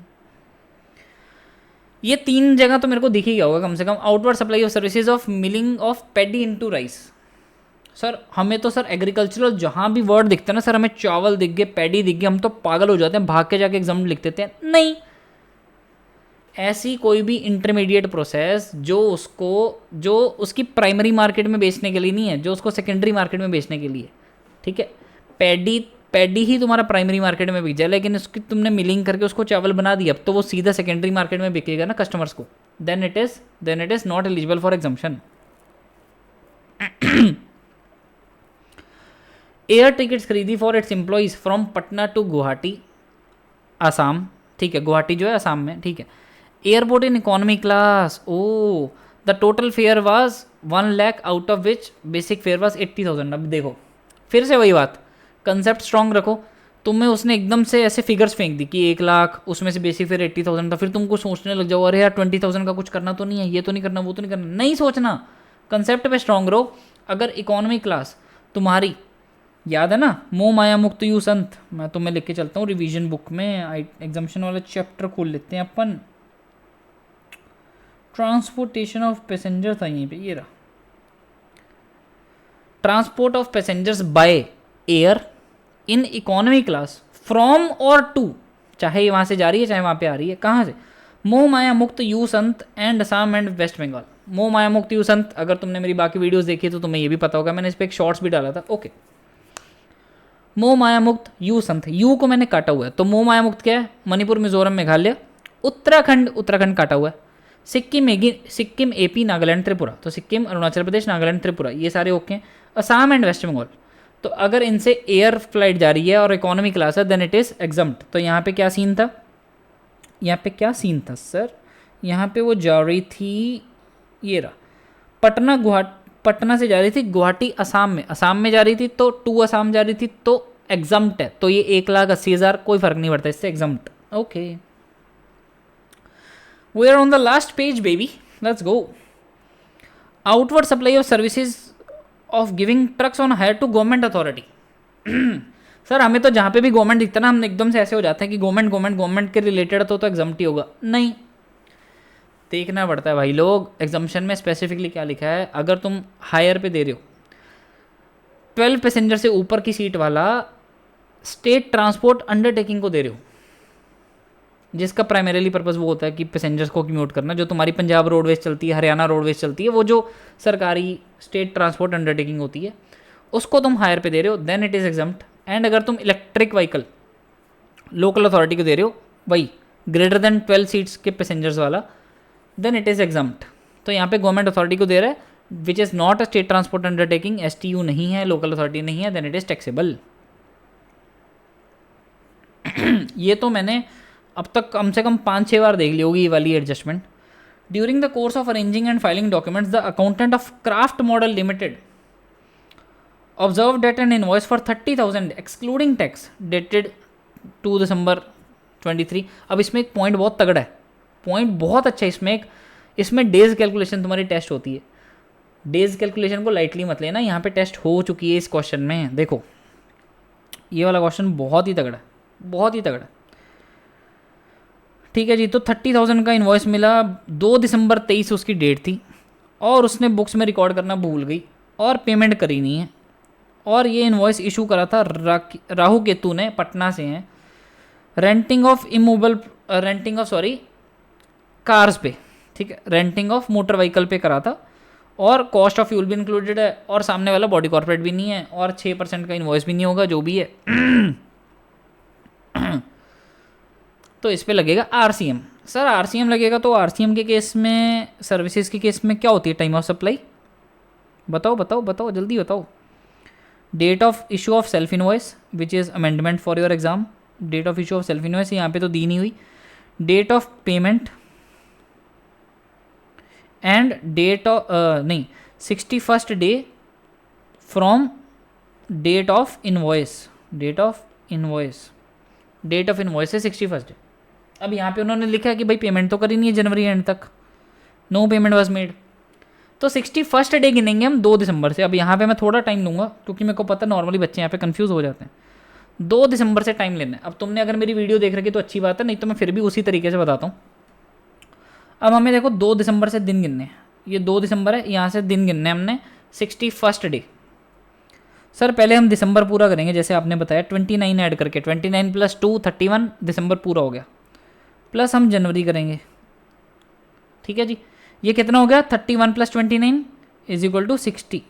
ये 3 जगह तो मेरे को दिख ही गया होगा कम से कम। Outward supply of services of milling of paddy into rice. Sir हमें तो सर एग्रीकल्चरल जहाँ भी वर्ड दिखता है ना सर, हमें चावल दिख गए, पैडी दिख गए, हम तो पागल हो जाते हैं, भाग के जाके एग्जाम लिख देते हैं। नहीं, ऐसी कोई भी इंटरमीडिएट प्रोसेस जो उसकी प्राइमरी मार्केट में बेचने के लिए नहीं है, जो उसको सेकेंडरी मार्केट में बेचने के लिए, ठीक है। पैडी ही तुम्हारा प्राइमरी मार्केट में बिक जाए, लेकिन उसकी तुमने मिलिंग करके उसको चावल बना दिया, अब तो वो सीधा सेकेंडरी मार्केट में बिकेगा ना कस्टमर्स को, then it is not eligible for exemption. Air tickets खरीदी for its employees from Patna to Guwahati Assam, ठीक है, गुवाहाटी जो है आसाम में, ठीक है। Airport in economy class, oh the total fare was 1 lakh out of which basic fare was 80,000। अब देखो फिर से वही बात, कंसेप्ट स्ट्रॉन्ग रखो। तुम्हें उसने एकदम से ऐसे फिगर्स फेंक दी कि 1 लाख, उसमें से बेसिक फेयर 80,000 था, फिर तुमको सोचने लग जाओ अरे यार 20,000 का कुछ करना तो नहीं है, ये तो नहीं करना, वो तो नहीं करना, नहीं सोचना, कंसेप्ट पे स्ट्रॉन्ग रहो। अगर इकोनॉमी क्लास तुम्हारी याद है ना, मोह माया मुक्त यू संत, मैं तुम्हें लिख के चलता हूँ रिवीजन बुक में, एग्जामिशन वाला चैप्टर खोल लेते हैं अपन, ट्रांसपोर्टेशन ऑफ पैसेंजर था यहीं पे, ये रहा, transport of passengers by air in economy class from और टू, चाहे वहाँ से जा रही है चाहे वहाँ पे आ रही है, कहाँ से? मोह माया मुक्त यू संत एंड असम एंड वेस्ट बंगाल। मोह माया मुक्त यू संत, अगर तुमने मेरी बाकी वीडियोस देखी तो तुम्हें ये भी पता होगा, मैंने इस पर एक शॉर्ट्स भी डाला था। ओके मोह माया मुक्त यू संत, यू को मैंने काटा हुआ है, तो मोह माया मुक्त क्या है? मणिपुर मिजोरम मेघालय उत्तराखंड काटा हुआ है, सिक्किम एपी नागालैंड त्रिपुरा, तो सिक्किम अरुणाचल प्रदेश नागालैंड त्रिपुरा ये सारे ओके हैं। असम एंड वेस्ट बंगाल, तो अगर इनसे एयर फ्लाइट जा रही है और इकोनॉमी क्लास है देन इट इज़ एग्जम्प्ट। तो यहाँ पे क्या सीन था, सर, यहाँ पे वो जा रही थी, ये रहा, पटना से जा रही थी गुवाहाटी असम में जा रही थी, तो टू असम जा रही थी तो एग्जम्प्ट है, तो ये 1,80,000 कोई फर्क नहीं पड़ता इससे, exempt. Okay we are on the last page baby, let's go. Outward supply of services of giving trucks on hire to government authority. Sir हमें तो जहाँ पे भी गवर्नमेंट दिखता ना हम एकदम से ऐसे हो जाते हैं कि गवर्नमेंट के रिलेटेड तो एग्जम्प्ट ही होगा, नहीं। देखना पड़ता है भाई लोग, एग्जाम्शन में स्पेसिफिकली क्या लिखा है। अगर तुम हायर पे दे रहे हो 12 पैसेंजर से ऊपर की सीट वाला स्टेट ट्रांसपोर्ट अंडरटेकिंग को दे रहे हो, जिसका प्राइमरीली पर्पस वो होता है कि पैसेंजर्स को कम्यूट करना, जो तुम्हारी पंजाब रोडवेज चलती है, हरियाणा रोडवेज चलती है, वो जो सरकारी स्टेट ट्रांसपोर्ट अंडरटेकिंग होती है, उसको तुम हायर पे दे रहे हो, then it is exempt. And अगर तुम इलेक्ट्रिक व्हीकल लोकल अथॉरिटी को दे रहे हो भाई ग्रेटर देन 12 सीट्स के पैसेंजर्स वाला, देन इट इज़ एग्जम्प्ट। तो यहाँ पे गवर्नमेंट अथॉरिटी को दे रहा है which is not a state transport undertaking, STU नहीं है, लोकल अथॉरिटी नहीं है, देन इट इज़ टैक्सेबल। ये तो मैंने अब तक कम से कम 5-6 बार देख ली होगी ये वाली adjustment. During the course of arranging and filing documents the accountant of craft model limited observe that and invoice for 30,000 excluding tax dated 2 December 23। अब इसमें एक पॉइंट बहुत तगड़ा है, पॉइंट बहुत अच्छा है इसमें डेज कैलकुलेशन तुम्हारी टेस्ट होती है। डेज कैलकुलेशन को लाइटली मत लेना, यहाँ पे टेस्ट हो चुकी है इस क्वेश्चन में। देखो ये वाला क्वेश्चन बहुत ही तगड़ा, बहुत ही तगड़ा। ठीक है जी, तो 30,000 का इन्वॉइस मिला, 2 दिसंबर 23 उसकी डेट थी, और उसने बुक्स में रिकॉर्ड करना भूल गई और पेमेंट करी नहीं है, और ये इन्वॉइस इशू करा था राहु केतु ने, पटना से हैं, रेंटिंग ऑफ कार्स पे, ठीक है, रेंटिंग ऑफ मोटर व्हीकल पे करा था, और कॉस्ट ऑफ फ्यूल भी इंक्लूडेड है, और सामने वाला बॉडी कॉर्पोरेट भी नहीं है, और 6% का इन्वॉइस भी नहीं होगा, जो भी है। तो इस पे लगेगा RCM। सर RCM लगेगा, तो RCM के केस में, सर्विसेज के केस में क्या होती है टाइम ऑफ सप्लाई? बताओ जल्दी बताओ। Date of issue of self invoice which is amendment for your exam. Date of issue of self invoice यहाँ पे तो दी नहीं हुई। Date of payment and date of 61st day from date of invoice. Date of invoice है 61st day. अब यहाँ पे उन्होंने लिखा है कि भाई पेमेंट तो करी नहीं है जनवरी एंड तक, नो पेमेंट वॉज मेड, तो 61st डे गिनेंगे हम 2 दिसंबर से। अब यहाँ पे मैं थोड़ा टाइम लूँगा क्योंकि मेरे को पता नॉर्मली बच्चे यहाँ पे कंफ्यूज हो जाते हैं। 2 दिसंबर से टाइम लेना है। अब तुमने अगर मेरी वीडियो देख रखी तो अच्छी बात है, नहीं तो मैं फिर भी उसी तरीके से बताता हूँ। अब हमें देखो 2 दिसंबर से दिन गिनने हैं, ये 2 दिसंबर है, यहाँ से दिन गिनने हमने 61st डे। सर पहले हम दिसंबर पूरा करेंगे, जैसे आपने बताया 29 ऐड करके, 29 + 2 31 दिसंबर पूरा हो गया, प्लस हम जनवरी करेंगे। ठीक है जी, ये कितना हो गया? 31 + 29 = 60।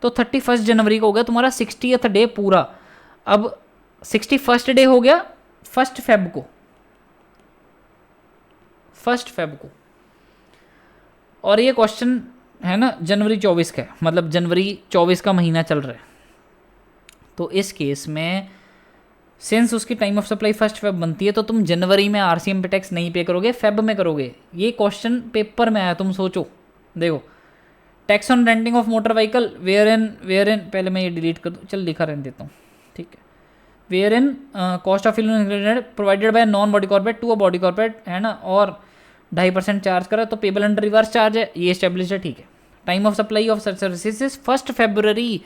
तो 31 जनवरी को हो गया तुम्हारा 60th डे पूरा। अब 61st डे हो गया 1 फेब को, और ये क्वेश्चन है ना जनवरी 24 का, मतलब जनवरी 24 का महीना चल रहा है। तो इस केस में सिंस उसकी टाइम ऑफ सप्लाई 1 फेब बनती है, तो तुम जनवरी में RCM पे टैक्स नहीं पे करोगे, फेब में करोगे। ये क्वेश्चन पेपर में आया, तुम सोचो। देखो, tax on renting of motor vehicle where in पहले मैं ये डिलीट कर दूँ, चल लिखा रहने देता हूँ, ठीक है। Wherein cost of fuel provided by non body corporate to a body corporate, है ना, और 2.5% चार्ज करा तो पेबल अंडर रिवर्स चार्ज है, ये एस्टेब्लिश है, ठीक है। Time of supply of such services is 1 February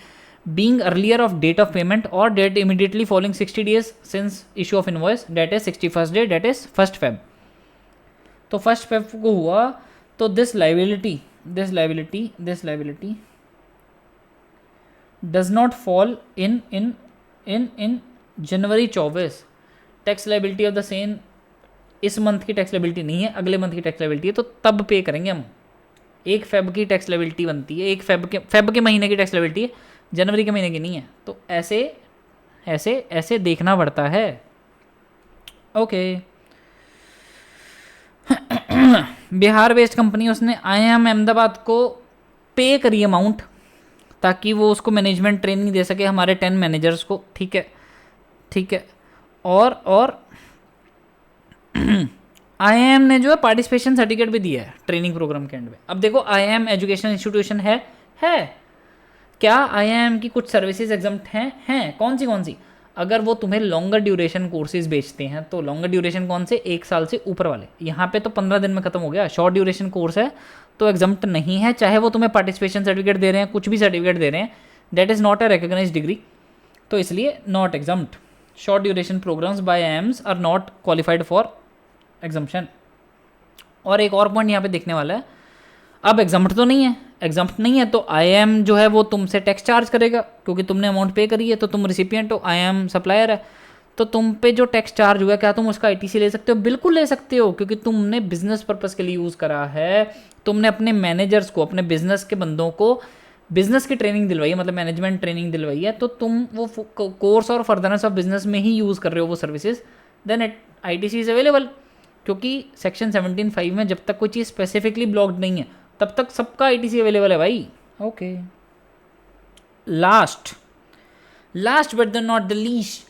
being earlier of date of payment or date immediately following 60 days since issue of invoice, that is 61st day, that is 1 Feb। तो 1 Feb को हुआ, तो this liability does not fall in January 24। Tax liability of the same इस month की tax liability नहीं है, अगले month की टैक्स लाइबिलिटी है, तो तब पे करेंगे हम। 1 फेब की टैक्स लाइबिलिटी बनती है, 1 फेब के महीने की टैक्स लाइबिलिटी है, जनवरी के महीने की नहीं है। तो ऐसे देखना पड़ता है। ओके। बिहार बेस्ड कंपनी, उसने IIM अहमदाबाद को पे करी अमाउंट ताकि वो उसको मैनेजमेंट ट्रेनिंग दे सके हमारे 10 मैनेजर्स को, ठीक है। और IIM ने जो है पार्टिसिपेशन सर्टिफिकेट भी दिया है ट्रेनिंग प्रोग्राम के एंड में। अब देखो IIM एजुकेशन इंस्टीट्यूशन है क्या IIM की कुछ सर्विसेज एग्जम्प्ट हैं कौन सी? अगर वो तुम्हें लॉन्गर ड्यूरेशन कोर्सेज बेचते हैं, तो लॉन्गर ड्यूरेशन कौन से? 1 साल से ऊपर वाले। यहाँ पे तो 15 दिन में खत्म हो गया। शॉर्ट ड्यूरेशन कोर्स है तो एग्जम्प्ट नहीं है, चाहे वो तुम्हें पार्टिसिपेशन सर्टिफिकेट दे रहे हैं, कुछ भी सर्टिफिकेट दे रहे हैं, that is not a recognise degree, तो इसलिए not exempt. Short duration programmes by IIMs are not qualified for exemption. और एक और पॉइंट यहाँ पे देखने वाला है, अब एग्जाम्प्ट तो नहीं है, एग्जाम्प्ट नहीं है तो IAM जो है वो तुमसे टैक्स चार्ज करेगा, क्योंकि तुमने अमाउंट पे करी है, तो तुम रिसिपिएंट हो, IAM सप्लायर है, तो तुम पे जो टैक्स चार्ज हुआ, क्या तुम उसका ITC ले सकते हो? बिल्कुल ले सकते हो, क्योंकि तुमने बिजनेस पर्पज़ के लिए यूज़ करा है, तुमने अपने मैनेजर्स को, अपने बिजनेस के बंदों को बिजनेस की ट्रेनिंग दिलवाई है, मतलब मैनेजमेंट ट्रेनिंग दिलवाई है, तो तुम वो कोर्स और फर्दरनेस ऑफ बिजनेस में ही यूज़ कर रहे हो वो services, then ITC is available. क्योंकि सेक्शन 17(5) में जब तक कोई चीज़ स्पेसिफिकली ब्लॉक्ड नहीं है तब तक सबका ITC अवेलेबल है भाई। Okay, last but the not the least,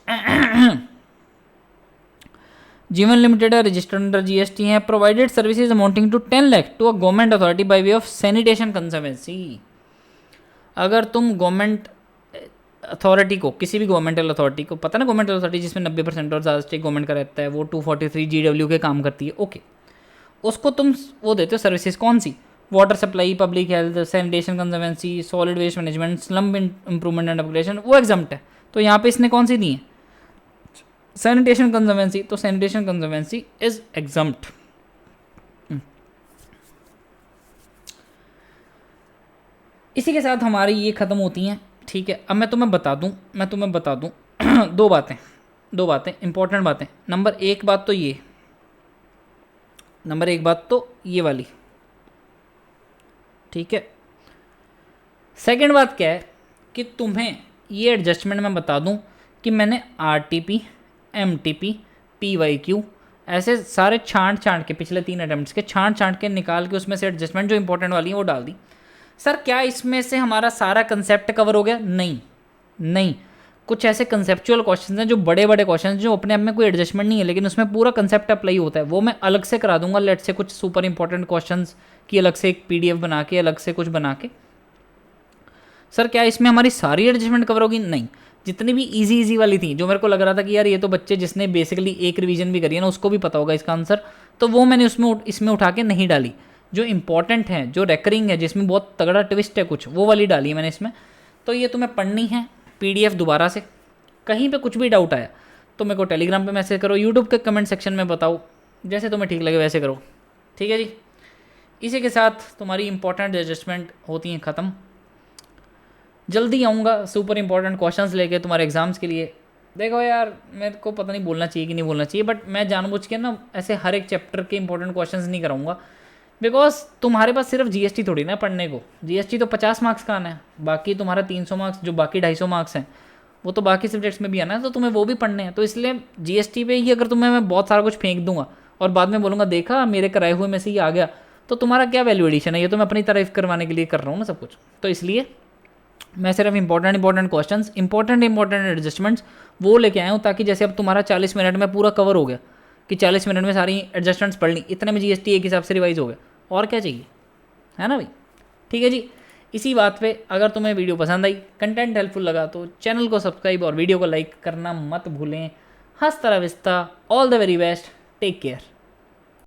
Jeevan limited है, रजिस्टर्ड अंडर GST है, provided services amounting to 10 lakh to a government authority by way of sanitation conservancy. अगर तुम गवर्नमेंट अथॉरिटी को, किसी भी गवर्नमेंटल अथॉरिटी को, पता ना गवर्नमेंटल अथॉरिटी जिसमें 90% और ज़्यादा स्टेक गवर्नमेंट का रहता है, वो 243 GW के काम करती है, ओके, उसको तुम वो देते हो सर्विसेज, कौन सी? Water supply, public health, sanitation conservancy, solid waste management, slum improvement and upgradation, वो एग्जाम्प्ट है। तो यहाँ पे इसने कौन सी दी है? सैनिटेशन कंजर्वेंसी, तो सैनिटेशन कंजर्वेंसी इज एग्जाम्प्ट। इसी के साथ हमारी ये ख़त्म होती हैं, ठीक है। अब मैं तुम्हें बता दूं दो बातें इंपॉर्टेंट बातें। नंबर एक बात तो ये वाली, ठीक है। सेकंड बात क्या है कि तुम्हें ये एडजस्टमेंट मैं बता दूं कि मैंने RTP, MTP, PYQ ऐसे सारे छांट के पिछले 3 अटेम्प्ट्स के छांट के निकाल के उसमें से एडजस्टमेंट जो इंपॉर्टेंट वाली है वो डाल दी। सर क्या इसमें से हमारा सारा कंसेप्ट कवर हो गया? नहीं, कुछ ऐसे कंसेप्चुअल क्वेश्चंस हैं जो बड़े क्वेश्चंस जो अपने आप में कोई एडजस्टमेंट नहीं है, लेकिन उसमें पूरा कंसेप्ट अप्लाई होता है, वो मैं अलग से करा दूंगा। लेट से कुछ सुपर इंपॉर्टेंट क्वेश्चंस की अलग से एक PDF बना के, अलग से कुछ बना के। सर क्या इसमें हमारी सारी एडजस्टमेंट कवर होगी? नहीं, जितनी भी इजी वाली थी, जो मेरे को लग रहा था कि यार ये तो बच्चे जिसने बेसिकली एक रिवीजन भी करी है ना उसको भी पता होगा इसका आंसर, तो वो मैंने इसमें उठा के नहीं डाली। जो इंपॉर्टेंट है, जो रेकरिंग है, जिसमें बहुत तगड़ा ट्विस्ट है कुछ, वो वाली डाली है मैंने इसमें। तो ये तुम्हें पढ़नी है PDF दोबारा से। कहीं पे कुछ भी डाउट आया तो मेरे को टेलीग्राम पे मैसेज करो, यूट्यूब के कमेंट सेक्शन में बताओ, जैसे तुम्हें ठीक लगे वैसे करो, ठीक है जी। इसी के साथ तुम्हारी इंपॉर्टेंट एडजस्टमेंट होती हैं ख़त्म। जल्दी आऊँगा सुपर इंपॉर्टेंट क्वेश्चंस लेके तुम्हारे एग्जाम्स के लिए। देखो यार, मेरे को पता नहीं बोलना चाहिए कि नहीं बोलना चाहिए, बट मैं जानबूझ के ना ऐसे हर एक चैप्टर के इंपॉर्टेंट क्वेश्चंस नहीं कराऊंगा, बिकॉज तुम्हारे पास सिर्फ GST थोड़ी ना पढ़ने को। GST तो 50 मार्क्स का आना है, बाकी तुम्हारा 300 मार्क्स, जो बाकी 250 मार्क्स हैं वो तो बाकी सब्जेक्ट्स में भी आना है, तो तुम्हें वो भी पढ़ने हैं। तो इसलिए GST पे ही अगर तुम्हें मैं बहुत सारा कुछ फेंक दूंगा और बाद में बोलूँगा देखा मेरे कराए हुए में से ये आ गया, तो तुम्हारा क्या वैल्यू एडिशन है? ये तो मैं अपनी तारीफ करवाने के लिए कर रहा हूँ ना सब कुछ। तो इसलिए मैं सिर्फ इंपॉर्टेंट क्वेश्चंस, इंपॉर्टेंट एडजस्टमेंट्स वो लेके आया हूँ, ताकि जैसे अब तुम्हारा 40 मिनट में पूरा कवर हो गया कि 40 मिनट में सारी एडजस्टमेंट्स पढ़ ली, इतने में GST एक हिसाब से रिवाइज हो गया, और क्या चाहिए, है ना भाई? ठीक है जी। इसी बात पे अगर तुम्हें वीडियो पसंद आई, कंटेंट हेल्पफुल लगा, तो चैनल को सब्सक्राइब और वीडियो को लाइक करना मत भूलें। हंसता रहा विस्ता, all the very best, take care.